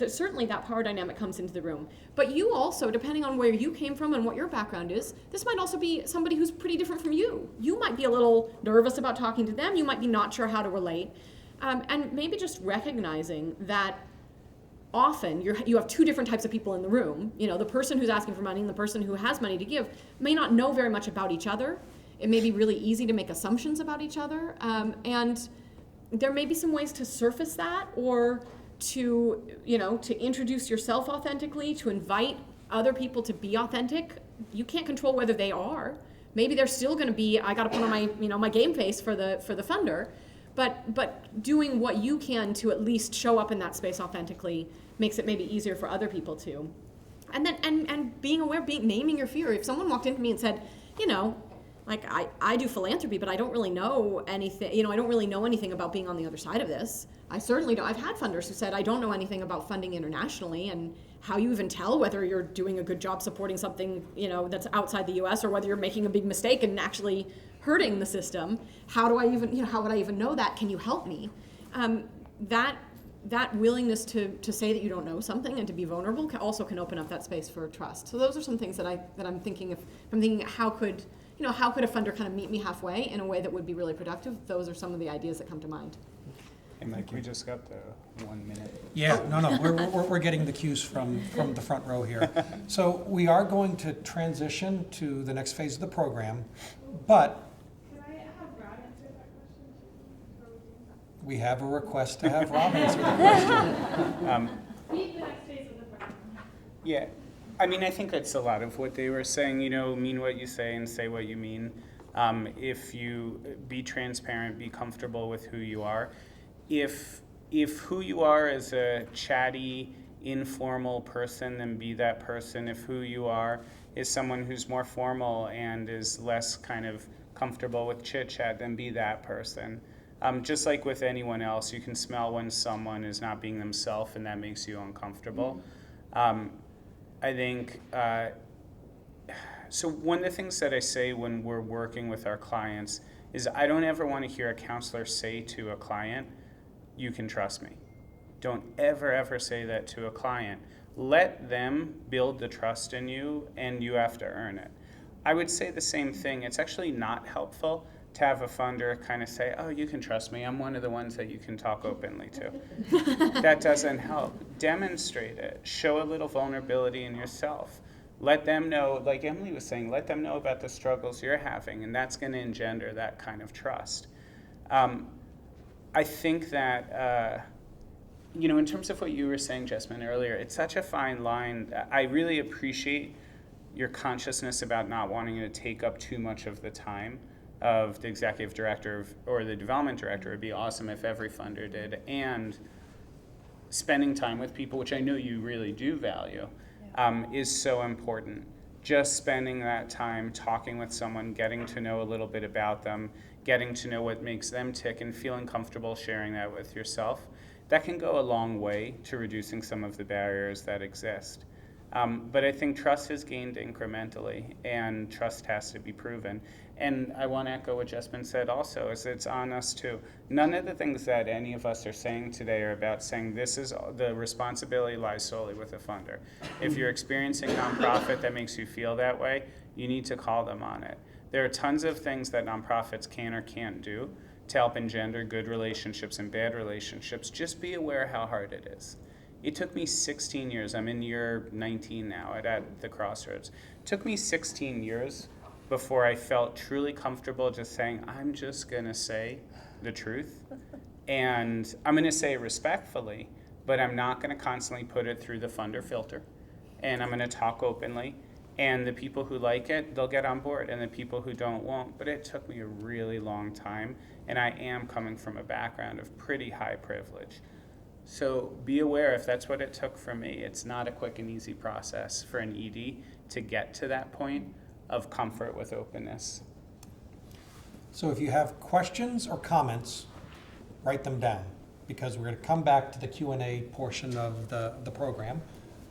Certainly that power dynamic comes into the room. But you also, depending on where you came from and what your background is, this might also be somebody who's pretty different from you. You might be a little nervous about talking to them. You might be not sure how to relate. And maybe just recognizing that often you have two different types of people in the room. The person who's asking for money and the person who has money to give may not know very much about each other. It may be really easy to make assumptions about each other. And there may be some ways to surface that, or to introduce yourself authentically, to invite other people to be authentic. You can't control whether they are. Maybe they're still going to be, I got to put on my game face for the funder, but doing what you can to at least show up in that space authentically makes it maybe easier for other people too. And then and being aware, naming your fear. If someone walked into me and said, like I do philanthropy, but I don't really know anything, I don't really know anything about being on the other side of this. I certainly don't. I've had funders who said, I don't know anything about funding internationally, and how you even tell whether you're doing a good job supporting something, that's outside the US, or whether you're making a big mistake and actually hurting the system. How would I even know that? Can you help me? That willingness to say that you don't know something and to be vulnerable can open up that space for trust. So those are some things that I'm thinking of. I'm thinking how could a funder kind of meet me halfway in a way that would be really productive? Those are some of the ideas that come to mind. And like we just got the 1 minute. Yeah, no, we're getting the cues from the front row here. So we are going to transition to the next phase of the program, but Can I have Rob answer that question? we have a request to have Rob answer the question. Read the next phase of the program. Yeah, I mean, I think that's a lot of what they were saying, mean what you say and say what you mean. If you be transparent, be comfortable with who you are. If who you are is a chatty, informal person, then be that person. If who you are is someone who's more formal and is less kind of comfortable with chit-chat, then be that person. Just like with anyone else, you can smell when someone is not being themselves, and that makes you uncomfortable. I think, so one of the things that I say when we're working with our clients is I don't ever want to hear a counselor say to a client, you can trust me. Don't ever say that to a client. Let them build the trust in you, and you have to earn it. I would say the same thing. It's actually not helpful to have a funder kind of say, oh, you can trust me. I'm one of the ones that you can talk openly to. That doesn't help. Demonstrate it. Show a little vulnerability in yourself. Let them know, like Emily was saying, let them know about the struggles you're having, and that's going to engender that kind of trust. I think that, in terms of what you were saying, Jasmine, earlier, it's such a fine line. I really appreciate your consciousness about not wanting to take up too much of the time of the executive director or the development director. It'd be awesome if every funder did. And spending time with people, which I know you really do value, is so important. Just spending that time talking with someone, getting to know a little bit about them, getting to know what makes them tick, and feeling comfortable sharing that with yourself, that can go a long way to reducing some of the barriers that exist. But I think trust is gained incrementally, and trust has to be proven. And I want to echo what Jasmine said also, is it's on us too. None of the things that any of us are saying today are about saying this is the responsibility lies solely with the funder. If you're experiencing nonprofit that makes you feel that way, you need to call them on it. There are tons of things that nonprofits can or can't do to help engender good relationships and bad relationships. Just be aware how hard it is. It took me 16 years. I'm in year 19 now at the Crossroads. It took me 16 years before I felt truly comfortable just saying, I'm just going to say the truth. And I'm going to say it respectfully, but I'm not going to constantly put it through the funder filter. And I'm going to talk openly. And the people who like it, they'll get on board. And the people who don't won't. But it took me a really long time. And I am coming from a background of pretty high privilege. So be aware, if that's what it took for me, it's not a quick and easy process for an ED to get to that point of comfort with openness. So if you have questions or comments, write them down, because we're going to come back to the Q&A portion of the program.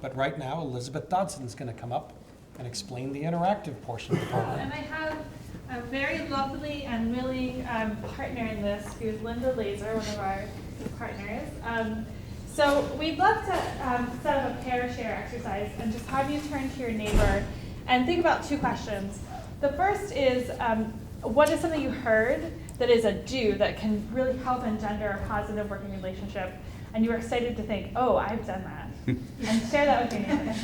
But right now, Elizabeth Dodson's going to come up and explain the interactive portion of the program. And I have a very lovely and willing partner in this, who is Linda Laser, one of our partners. So we'd love to set up a pair share exercise and just have you turn to your neighbor and think about two questions. The first is, what is something you heard that is a do that can really help engender a positive working relationship, and you were excited to think, oh, I've done that, and share that with your neighbor.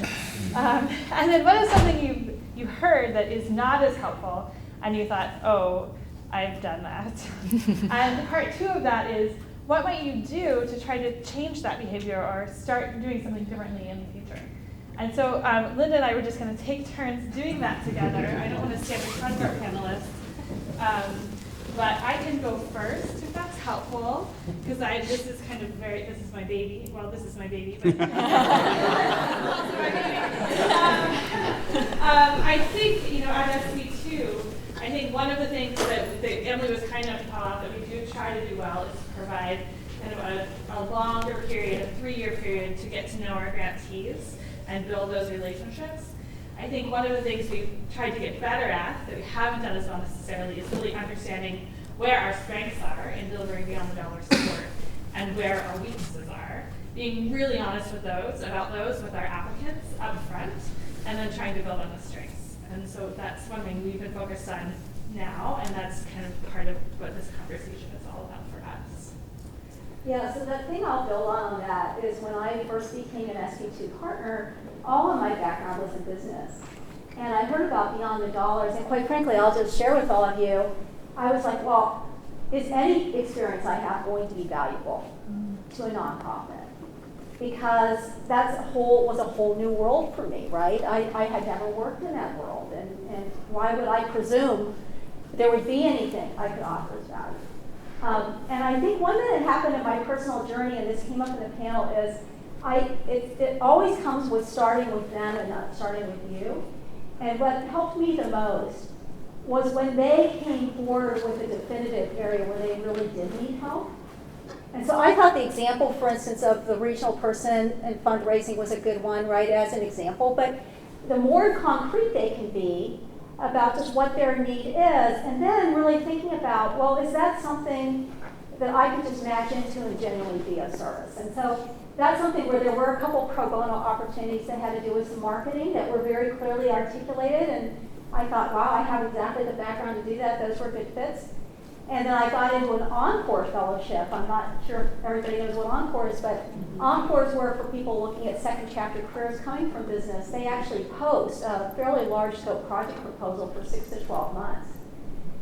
And then what is something you heard that is not as helpful, and you thought, oh, I've done that. And part two of that is, what might you do to try to change that behavior or start doing something differently in the future? And so Linda and I were just going to take turns doing that together. I don't want to stand in front of our panelists, but I can go first if that's helpful, because this is my baby. Well, this is my baby, but also my baby. I think, at SV2, I think one of the things that Emily was kind enough to call out that we do try to do well is to provide kind of a longer period, a 3-year period, to get to know our grantees and build those relationships. I think one of the things we've tried to get better at, that we haven't done as well necessarily, is really understanding where our strengths are in delivering beyond the dollar support and where our weaknesses are. Being really honest with about those with our applicants up front, and then trying to build on the strengths. And so that's one thing we've been focused on now, and that's kind of part of what this conversation is all about for us. Yeah, so the thing I'll build on that is when I first became an SV2 partner, all of my background was in business. And I heard about Beyond the Dollars, and quite frankly, I'll just share with all of you, I was like, well, is any experience I have going to be valuable to a nonprofit? Because was a whole new world for me, right? I had never worked in that world, and why would I presume there would be anything I could offer as value? And I think one thing that happened in my personal journey, and this came up in the panel, is it always comes with starting with them and not starting with you. And what helped me the most was when they came forward with a definitive area where they really did need help. And so I thought the example, for instance, of the regional person and fundraising was a good one, right, as an example. But the more concrete they can be about just what their need is, and then really thinking about, well, is that something that I could just match into and genuinely be of service? And so that's something where there were a couple pro bono opportunities that had to do with some marketing that were very clearly articulated, and I thought, wow, I have exactly the background to do that. Those were good fits. And then I got into an Encore fellowship. I'm not sure if everybody knows what Encore is, but Encores were for people looking at second chapter careers coming from business. They actually post a fairly large scope project proposal for 6 to 12 months.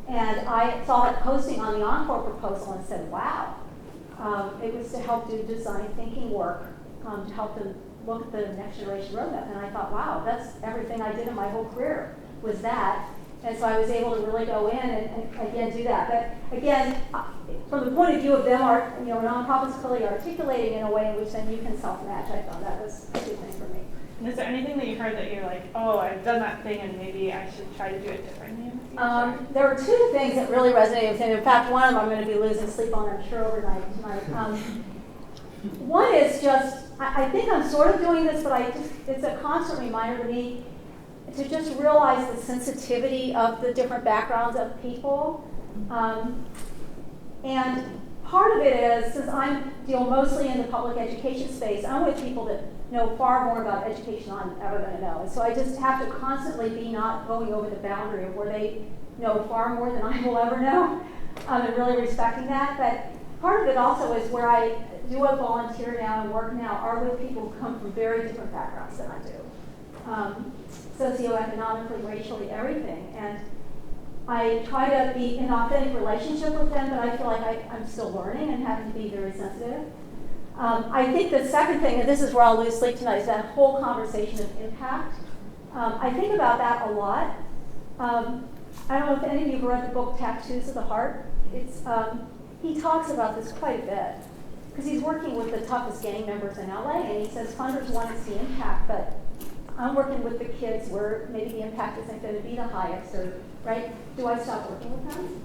And I saw that posting on the Encore proposal and said, wow. It was to help do design thinking work, to help them look at the next generation roadmap. And I thought, wow, that's everything I did in my whole career was that. And so I was able to really go in and again do that. But again, from the point of view of them, nonprofits clearly articulating in a way in which then you can self-match, I thought that was a good thing for me. And is there anything that you heard that you're like, oh, I've done that thing and maybe I should try to do it differently in the future? There were two things that really resonated with me. In fact, one of them I'm going to be losing sleep on, I'm sure, overnight tonight. One is just, I think I'm sort of doing this, but it's a constant reminder to me to just realize the sensitivity of the different backgrounds of people. And part of it is, since I deal mostly in the public education space, I'm with people that know far more about education than I'm ever going to know. And so I just have to constantly be not going over the boundary of where they know far more than I will ever know, and really respecting that. But part of it also is where I do a volunteer now and work now are with people who come from very different backgrounds than I do. Socioeconomically, racially, everything. And I try to be in an authentic relationship with them, but I feel like I'm still learning and having to be very sensitive. I think the second thing, and this is where I'll lose sleep tonight, is that whole conversation of impact. I think about that a lot. I don't know if any of you have read the book Tattoos of the Heart. He talks about this quite a bit because he's working with the toughest gang members in LA, and he says funders want to see impact, but I'm working with the kids where maybe the impact isn't going to be the highest, or right? Do I stop working with them?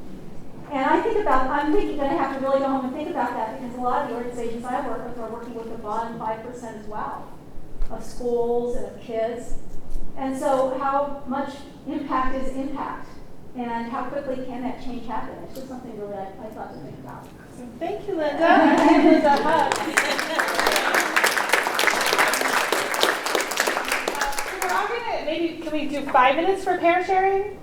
And I'm going to have to really go home and think about that because a lot of the organizations I work with are working with the bottom 5% as well of schools and of kids. And so how much impact is impact? And how quickly can that change happen? It's just something really I thought to think about. So thank you, Linda. I give Linda a hug. We're all gonna can we do 5 minutes for pair sharing?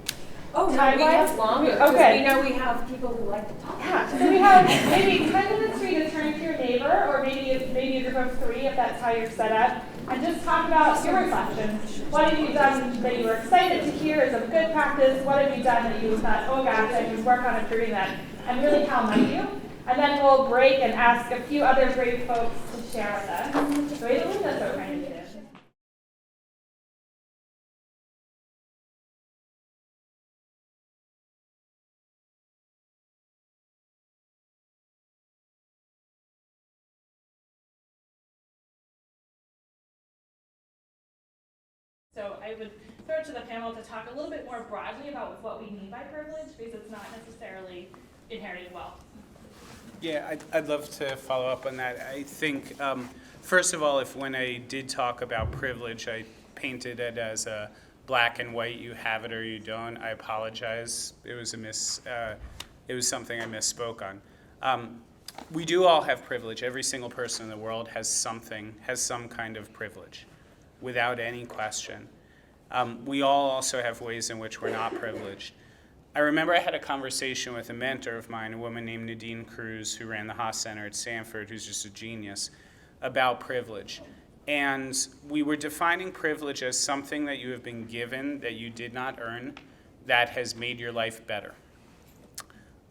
Oh, no, we have longer, because we know we have people who like to talk. Yeah, so we have maybe 10 minutes for you to turn to your neighbor, or maybe a group of 3 if that's how you're set up, and just talk about your reflections. What have you done that you were excited to hear is a good practice? What have you done that you thought, oh gosh, I should work on improving that? And really, how might you? And then we'll break and ask a few other great folks to share with us. So wait a minute, that's what we're trying to do. So I would throw it to the panel to talk a little bit more broadly about what we mean by privilege, because it's not necessarily inherited wealth. Yeah, I'd love to follow up on that. I think, first of all, when I did talk about privilege, I painted it as a black and white, you have it or you don't. I apologize. It was something I misspoke on. We do all have privilege. Every single person in the world has some kind of privilege, without any question. We all also have ways in which we're not privileged. I remember I had a conversation with a mentor of mine, a woman named Nadine Cruz, who ran the Haas Center at Stanford, who's just a genius, about privilege. And we were defining privilege as something that you have been given that you did not earn that has made your life better.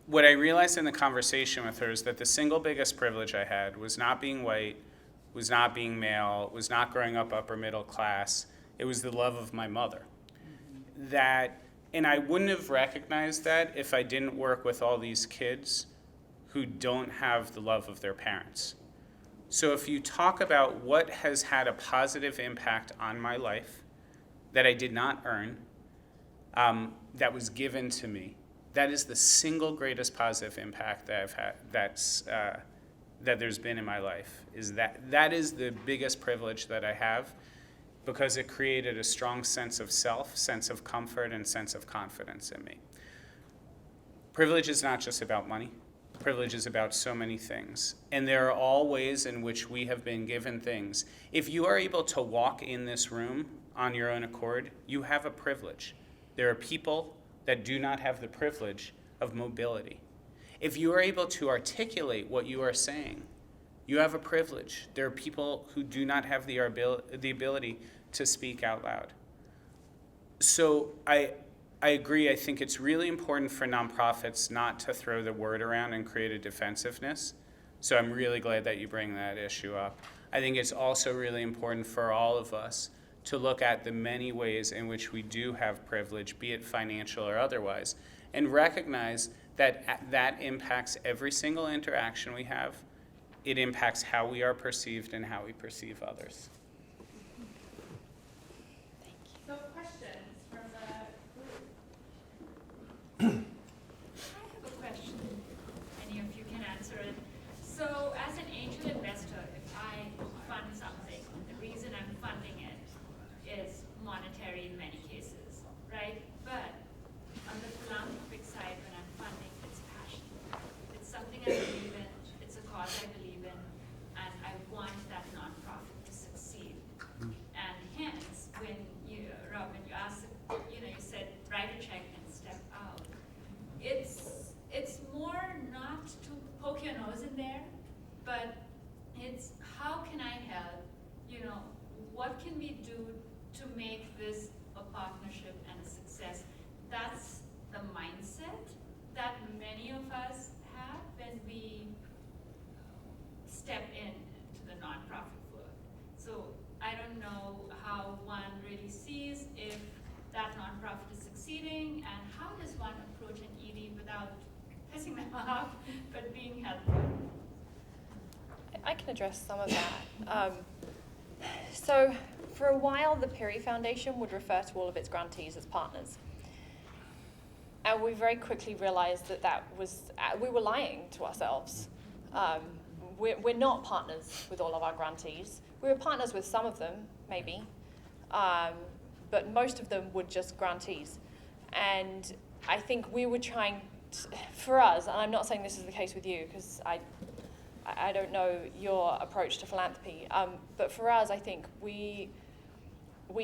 What I realized in the conversation with her is that the single biggest privilege I had was not being white, was not being male, was not growing up upper middle class. It was the love of my mother. And I wouldn't have recognized that if I didn't work with all these kids who don't have the love of their parents. So if you talk about what has had a positive impact on my life that I did not earn, that was given to me, that is the single greatest positive impact that I've had, that there's been in my life, is that is the biggest privilege that I have, because it created a strong sense of self, sense of comfort, and sense of confidence in me. Privilege is not just about money. Privilege is about so many things. And there are all ways in which we have been given things. If you are able to walk in this room on your own accord, you have a privilege. There are people that do not have the privilege of mobility. If you are able to articulate what you are saying, you have a privilege. There are people who do not have the ability to speak out loud. So I agree. I think it's really important for nonprofits not to throw the word around and create a defensiveness. So I'm really glad that you bring that issue up. I think it's also really important for all of us to look at the many ways in which we do have privilege, be it financial or otherwise, and recognize that that impacts every single interaction we have. It impacts how we are perceived and how we perceive others. So questions from the group? I have a question. Any of you can answer it. So as an angel investor, if I fund something, the reason I'm funding it is monetary in many cases, right? But on the philanthropic side, when I'm funding, it's passion. It's something I believe in. It's a cause I believe in. And I want that nonprofit to succeed. And hence, when you, Rob, when you asked, you said write a check and step out. It's more not to poke your nose in there, but it's how can I help? What can we do to make this a partnership and a success? That's the mindset that many of us have when we step into the nonprofit world. So I don't know how one really sees if that nonprofit is succeeding, and how does one approach an ED without pissing them off, but being helpful? I can address some of that. So for a while, the Peary Foundation would refer to all of its grantees as partners. And we very quickly realized that we were lying to ourselves. We're not partners with all of our grantees. We were partners with some of them, maybe, but most of them were just grantees. And I think we were trying, for us, and I'm not saying this is the case with you, because I don't know your approach to philanthropy, but for us, I think we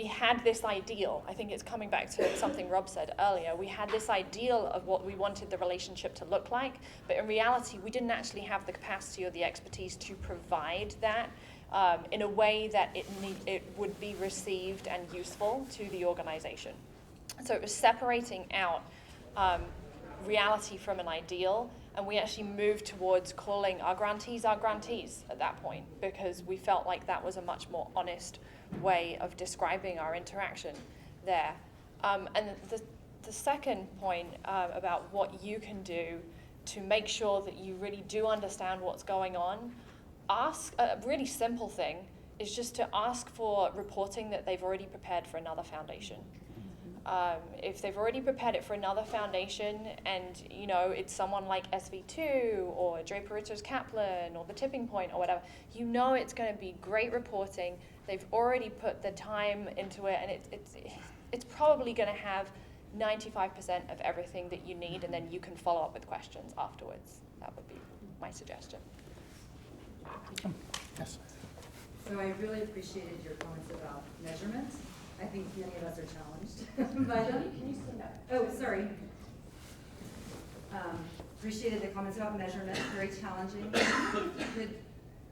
had this ideal. I think it's coming back to something Rob said earlier. We had this ideal of what we wanted the relationship to look like, but in reality, we didn't actually have the capacity or the expertise to provide that in a way that it would be received and useful to the organization. So it was separating out reality from an ideal, and we actually moved towards calling our grantees at that point, because we felt like that was a much more honest way of describing our interaction there. And the second point about what you can do to make sure that you really do understand what's going on, ask a really simple thing is just to ask for reporting that they've already prepared for another foundation. If they've already prepared it for another foundation, and it's someone like SV2 or Draper Richards Kaplan or the Tipping Point or whatever, it's going to be great reporting. They've already put the time into it, and it's probably going to have 95% of everything that you need, and then you can follow up with questions afterwards. That would be my suggestion. Yes. So I really appreciated your comments about measurement. I think many of us are challenged by them. Can you stand up? Oh, sorry. Appreciated the comments about measurement, very challenging. Could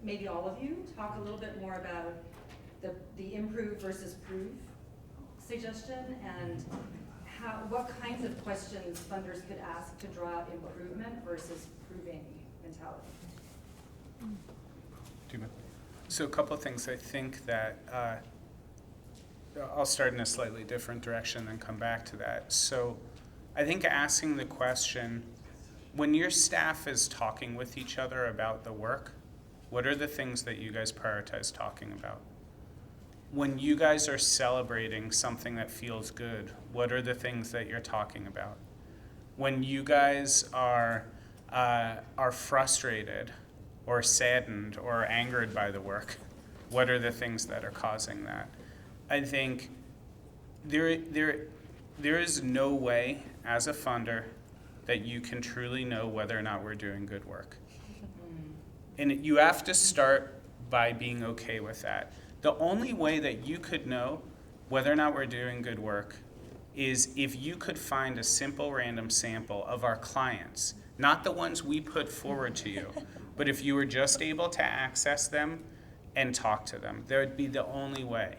maybe all of you talk a little bit more about the improve versus prove suggestion, and what kinds of questions funders could ask to draw out improvement versus proving mentality? So a couple of things. I think that I'll start in a slightly different direction and come back to that. So I think asking the question, when your staff is talking with each other about the work, what are the things that you guys prioritize talking about? When you guys are celebrating something that feels good, what are the things that you're talking about? When you guys are frustrated or saddened or angered by the work, what are the things that are causing that? I think there is no way as a funder that you can truly know whether or not we're doing good work. And you have to start by being okay with that. The only way that you could know whether or not we're doing good work is if you could find a simple random sample of our clients not the ones we put forward to you, but if you were just able to access them and talk to them, that would be the only way.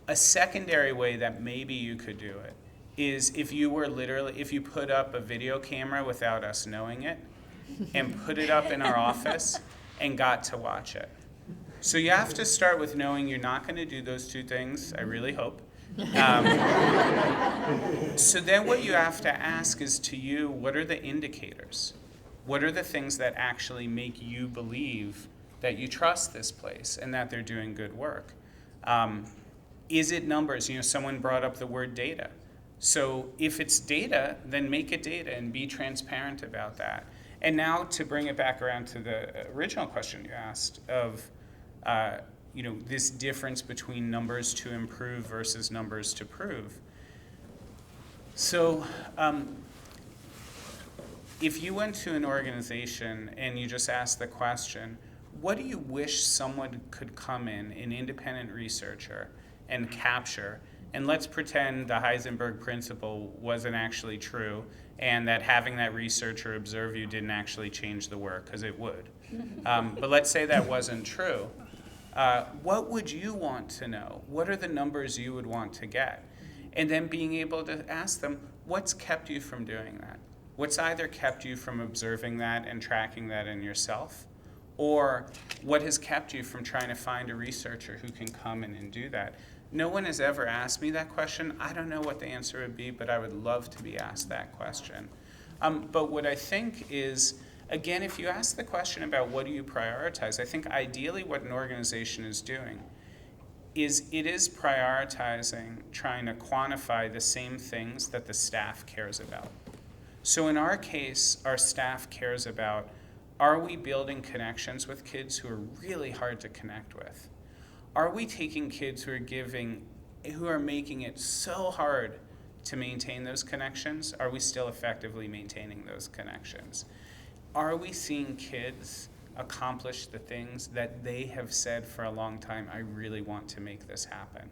A secondary way that maybe you could do it is if you put up a video camera without us knowing it and put it up in our office and got to watch it. So you have to start with knowing you're not going to do those two things, I really hope. So then what you have to ask is to you, what are the indicators? What are the things that actually make you believe that you trust this place and that they're doing good work? Is it numbers? Someone brought up the word data. So if it's data, then make it data and be transparent about that. And now to bring it back around to the original question you asked of, this difference between numbers to improve versus numbers to prove. So if you went to an organization and you just asked the question, what do you wish someone could come in, an independent researcher, and capture? And let's pretend the Heisenberg principle wasn't actually true and that having that researcher observe you didn't actually change the work, because it would. But let's say that wasn't true. What would you want to know? What are the numbers you would want to get? And then being able to ask them, what's kept you from doing that? What's either kept you from observing that and tracking that in yourself, or what has kept you from trying to find a researcher who can come in and do that? No one has ever asked me that question. I don't know what the answer would be, but I would love to be asked that question. But what I think is, again, if you ask the question about what do you prioritize, I think ideally what an organization is doing is it is prioritizing trying to quantify the same things that the staff cares about. So in our case, our staff cares about, are we building connections with kids who are really hard to connect with? Are we taking kids who are making it so hard to maintain those connections? Are we still effectively maintaining those connections? Are we seeing kids accomplish the things that they have said for a long time, I really want to make this happen?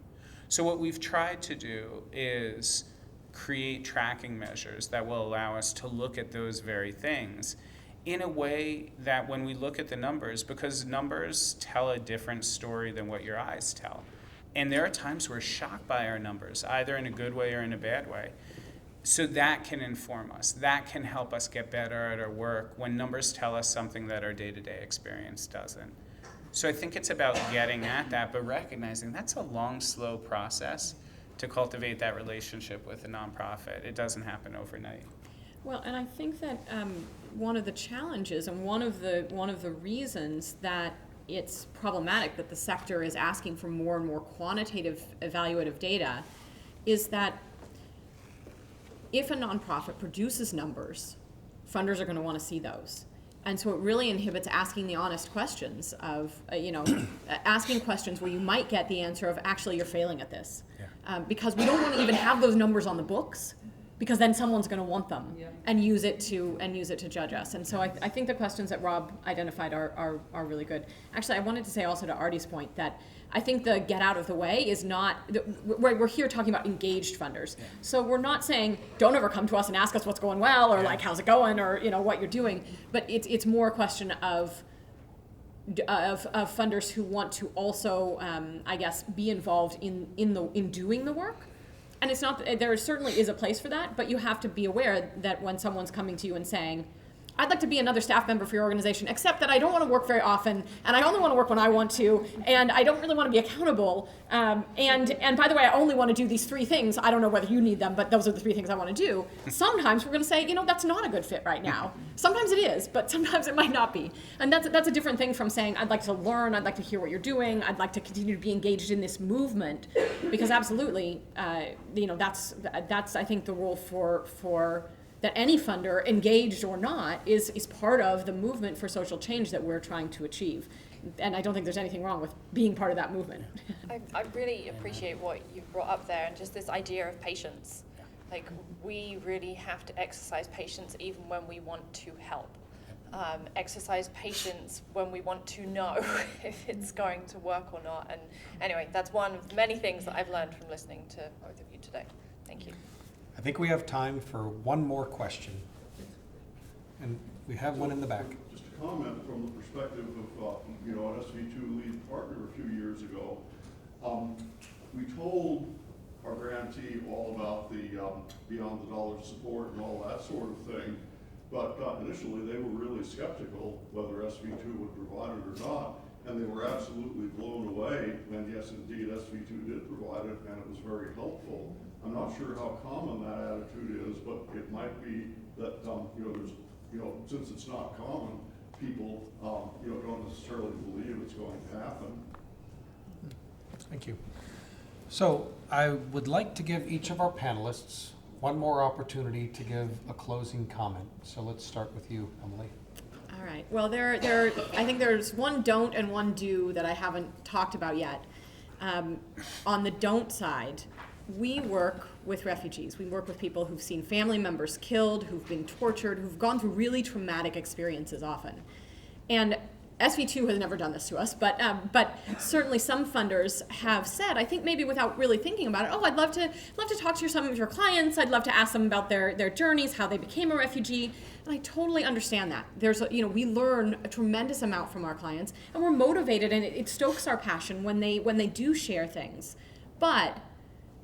So what we've tried to do is create tracking measures that will allow us to look at those very things in a way that when we look at the numbers, because numbers tell a different story than what your eyes tell. And there are times we're shocked by our numbers, either in a good way or in a bad way. So that can inform us. That can help us get better at our work when numbers tell us something that our day-to-day experience doesn't. So I think it's about getting at that, but recognizing that's a long, slow process to cultivate that relationship with a nonprofit. It doesn't happen overnight. Well, and I think that one of the challenges and one of the reasons that it's problematic that the sector is asking for more and more quantitative evaluative data is that if a nonprofit produces numbers, funders are going to want to see those. And so it really inhibits asking the honest questions of, asking questions where you might get the answer of, actually, you're failing at this. Yeah. Because we don't want to even have those numbers on the books, because then someone's going to want them and use it to judge us. And so I think the questions that Rob identified are really good. Actually, I wanted to say also to Artie's point that I think the get out of the way is not, we're here talking about engaged funders. Yeah. So we're not saying, don't ever come to us and ask us what's going well, or like, how's it going, or what you're doing. But it's more a question of funders who want to also, be involved in doing the work. And it's not, there certainly is a place for that, but you have to be aware that when someone's coming to you and saying, I'd like to be another staff member for your organization, except that I don't want to work very often, and I only want to work when I want to, and I don't really want to be accountable, and by the way, I only want to do these 3 things. I don't know whether you need them, but those are the 3 things I want to do. Sometimes we're going to say, that's not a good fit right now. Sometimes it is, but sometimes it might not be. And that's a different thing from saying, I'd like to learn, I'd like to hear what you're doing, I'd like to continue to be engaged in this movement, because absolutely, that's I think the role for that any funder, engaged or not, is part of the movement for social change that we're trying to achieve. And I don't think there's anything wrong with being part of that movement. I really appreciate what you brought up there, and just this idea of patience. Like, we really have to exercise patience even when we want to help. Exercise patience when we want to know if it's going to work or not. And anyway, that's one of many things that I've learned from listening to both of you today. Thank you. I think we have time for one more question. And we have one in the back. Just a comment from the perspective of, an SV2 lead partner a few years ago. We told our grantee all about the beyond the dollar support and all that sort of thing, but initially they were really skeptical whether SV2 would provide it or not, and they were absolutely blown away when, yes, indeed, SV2 did provide it, and it was very helpful. I'm not sure how common that attitude is, but it might be that, there's, since it's not common, people, don't necessarily believe it's going to happen. Thank you. So I would like to give each of our panelists one more opportunity to give a closing comment. So let's start with you, Emily. All right. Well, I think there's one don't and one do that I haven't talked about yet. On the don't side, we work with refugees. We work with people who've seen family members killed, who've been tortured, who've gone through really traumatic experiences often. And SV2 has never done this to us, but certainly some funders have said, I think maybe without really thinking about it, I'd love to talk to some of your clients. I'd love to ask them about their journeys, how they became a refugee. And I totally understand that. We learn a tremendous amount from our clients, and we're motivated, and it stokes our passion when they do share things. But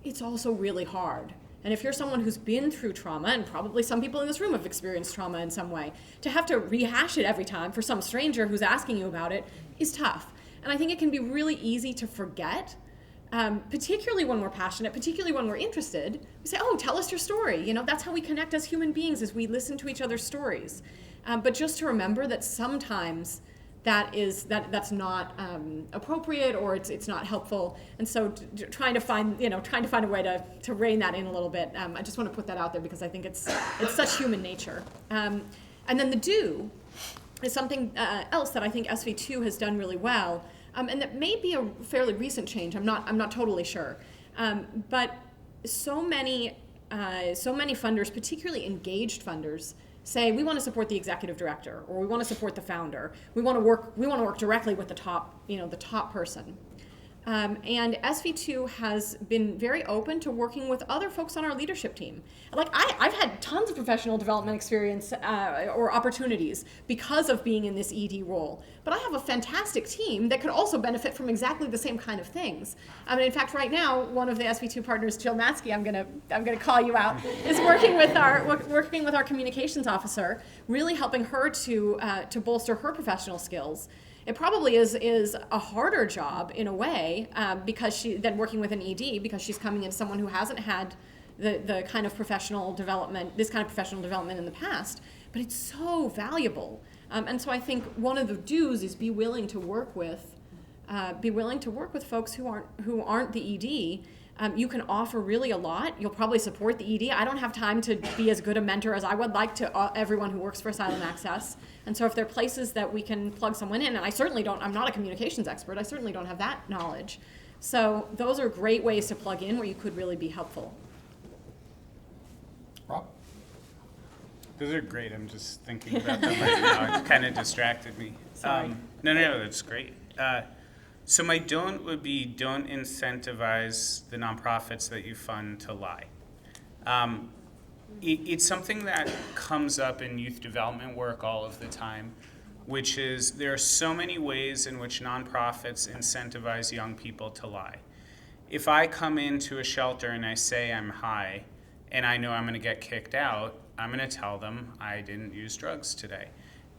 it's also really hard. And if you're someone who's been through trauma, and probably some people in this room have experienced trauma in some way, to have to rehash it every time for some stranger who's asking you about it is tough. And I think it can be really easy to forget, particularly when we're passionate, particularly when we're interested. We say, oh, tell us your story. That's how we connect as human beings, is we listen to each other's stories. But just to remember that sometimes that's not appropriate, or it's not helpful, and so trying to find a way to rein that in a little bit. I just want to put that out there because I think it's such human nature. And then the do is something else that I think SV2 has done really well, and that may be a fairly recent change. I'm not totally sure, but so many funders, particularly engaged funders, say we want to support the executive director, or we want to support the founder. We want to work directly with the top person. And SV2 has been very open to working with other folks on our leadership team. Like I've had tons of professional development experience or opportunities because of being in this ED role. But I have a fantastic team that could also benefit from exactly the same kind of things. In fact, right now, one of the SV2 partners, Jill Matsky, I'm gonna call you out, is working with our communications officer, really helping her to bolster her professional skills. It probably is a harder job in a way than working with an ED, because she's coming in as someone who hasn't had the kind of professional development, this kind of professional development in the past. But it's so valuable, and so I think one of the do's is be willing to work with folks who aren't the ED. You can offer really a lot. You'll probably support the ED. I don't have time to be as good a mentor as I would like to everyone who works for Asylum Access. And so if there are places that we can plug someone in, and I'm not a communications expert, I certainly don't have that knowledge. So those are great ways to plug in where you could really be helpful. Rob? Those are great. I'm just thinking about them right now. It kind of distracted me. Sorry. No, that's great. So my don't would be, don't incentivize the nonprofits that you fund to lie. It's something that comes up in youth development work all of the time, which is there are so many ways in which nonprofits incentivize young people to lie. If I come into a shelter and I say I'm high and I know I'm going to get kicked out, I'm going to tell them I didn't use drugs today.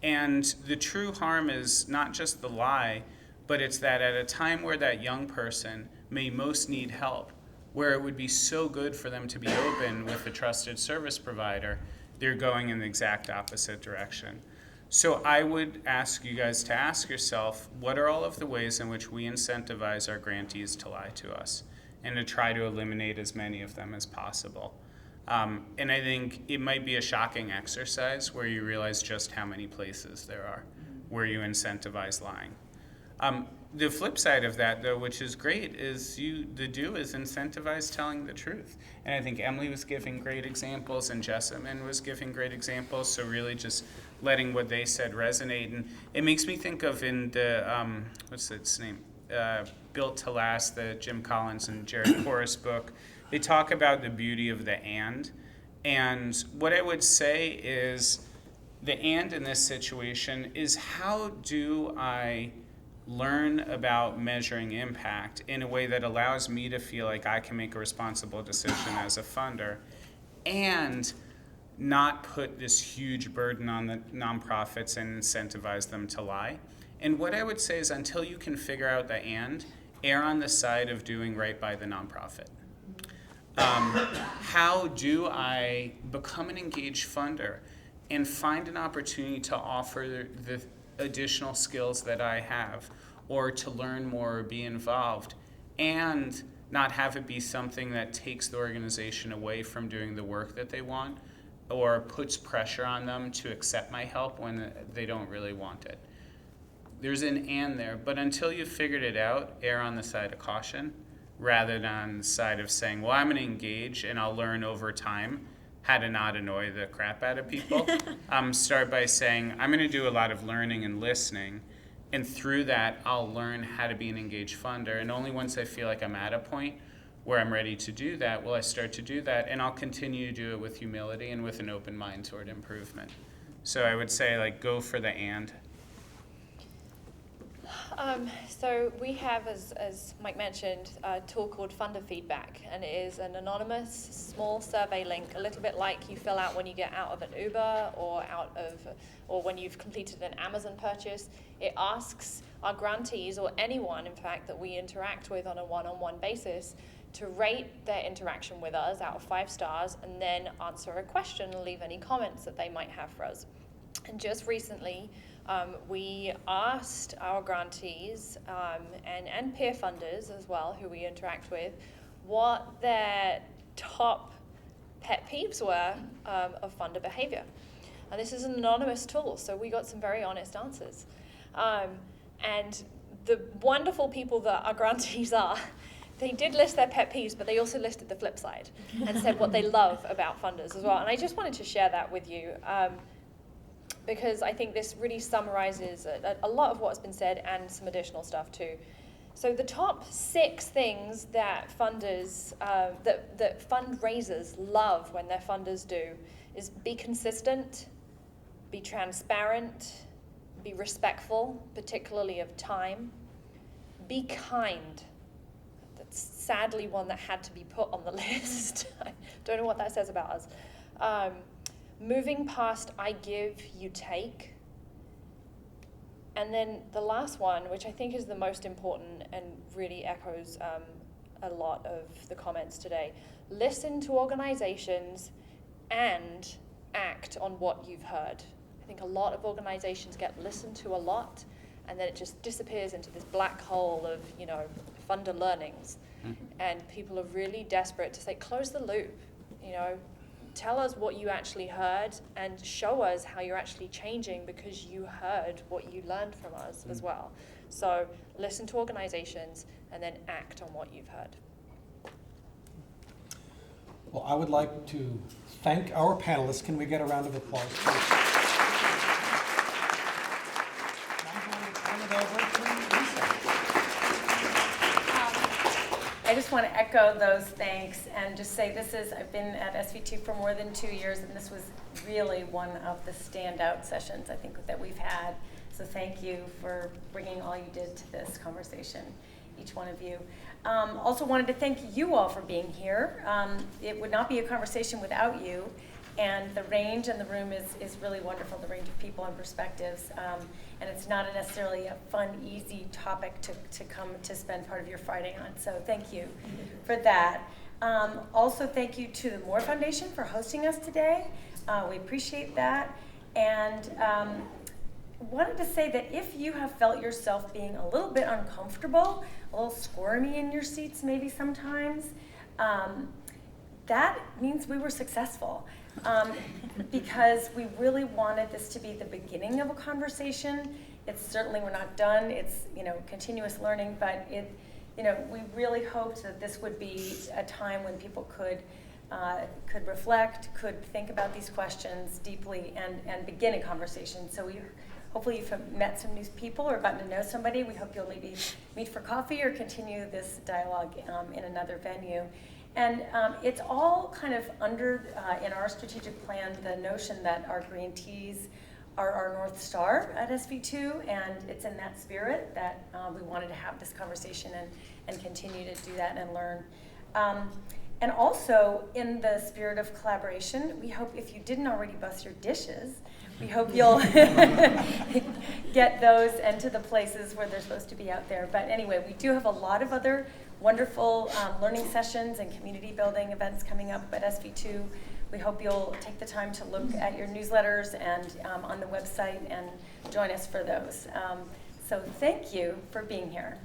And the true harm is not just the lie, but it's that at a time where that young person may most need help, where it would be so good for them to be open with a trusted service provider, they're going in the exact opposite direction. So I would ask you guys to ask yourself, what are all of the ways in which we incentivize our grantees to lie to us, and to try to eliminate as many of them as possible. And I think it might be a shocking exercise where you realize just how many places there are where you incentivize lying. The flip side of that, though, which is great, is the do is incentivize telling the truth. And I think Emily was giving great examples, and Jessamine was giving great examples, so really just letting what they said resonate. And it makes me think of in the, what's its name? Built to Last, the Jim Collins and Jared Porras book, they talk about the beauty of the and. And what I would say is, The and in this situation is how do I learn about measuring impact in a way that allows me to feel like I can make a responsible decision as a funder and not put this huge burden on the nonprofits and incentivize them to lie. And what I would say is until you can figure out the and, err on the side of doing right by the nonprofit. How do I become an engaged funder and find an opportunity to offer the additional skills that I have, or to learn more or be involved, and not have it be something that takes the organization away from doing the work that they want, or puts pressure on them to accept my help when they don't really want it. There's an and there, but until you've figured it out, err on the side of caution, rather than on the side of saying, well, I'm going to engage and I'll learn over time how to not annoy the crap out of people. Start by saying, I'm going to do a lot of learning and listening, and through that, I'll learn how to be an engaged funder. And only once I feel like I'm at a point where I'm ready to do that will I start to do that, and I'll continue to do it with humility and with an open mind toward improvement. So I would say, like, go for the and. So we have, as Mike mentioned, a tool called Funder Feedback, and it is an anonymous small survey link, a little bit like you fill out when you get out of an Uber or when you've completed an Amazon purchase. It asks our grantees, or anyone, in fact, that we interact with on a one-on-one basis, to rate their interaction with us out of 5 stars, and then answer a question and leave any comments that they might have for us. And just recently, we asked our grantees and peer funders as well, who we interact with, what their top pet peeves were of funder behavior. And this is an anonymous tool, so we got some very honest answers. And the wonderful people that our grantees are, they did list their pet peeves, but they also listed the flip side and said what they love about funders as well. And I just wanted to share that with you. Because I think this really summarizes a lot of what's been said and some additional stuff too. So the top 6 things that funders, that fundraisers love when their funders do is be consistent, be transparent, be respectful, particularly of time, be kind. That's sadly one that had to be put on the list. I don't know what that says about us. Moving past I give, you take. And then the last one, which I think is the most important and really echoes a lot of the comments today, listen to organizations and act on what you've heard. I think a lot of organizations get listened to a lot, and then it just disappears into this black hole of, funder learnings. And people are really desperate to say, close the loop, tell us what you actually heard and show us how you're actually changing because you heard what you learned from us as well. So listen to organizations and then act on what you've heard. Well, I would like to thank our panelists. Can we get a round of applause, please? I'm going to turn it over to Lisa. I just want to echo those thanks and just say I've been at SV2 for more than 2 years, and this was really one of the standout sessions I think that we've had. So thank you for bringing all you did to this conversation, each one of you. Also wanted to thank you all for being here. It would not be a conversation without you, and the range in the room is really wonderful, the range of people and perspectives. And it's not necessarily a fun, easy topic to come to spend part of your Friday on. So thank you for that. Also, thank you to the Moore Foundation for hosting us today. We appreciate that. And wanted to say that if you have felt yourself being a little bit uncomfortable, a little squirmy in your seats maybe sometimes, that means we were successful. Because we really wanted this to be the beginning of a conversation. It's certainly, we're not done. It's, continuous learning, but we really hoped that this would be a time when people could reflect, could think about these questions deeply and begin a conversation. So hopefully you've met some new people or gotten to know somebody. We hope you'll maybe meet for coffee or continue this dialogue in another venue. And it's all kind of under, in our strategic plan, the notion that our grantees are our North Star at SV2, and it's in that spirit that we wanted to have this conversation and continue to do that and learn. And also, in the spirit of collaboration, we hope if you didn't already bust your dishes, we hope you'll get those into the places where they're supposed to be out there. But anyway, we do have a lot of other wonderful learning sessions and community building events coming up at SV2. We hope you'll take the time to look at your newsletters and on the website and join us for those. So thank you for being here.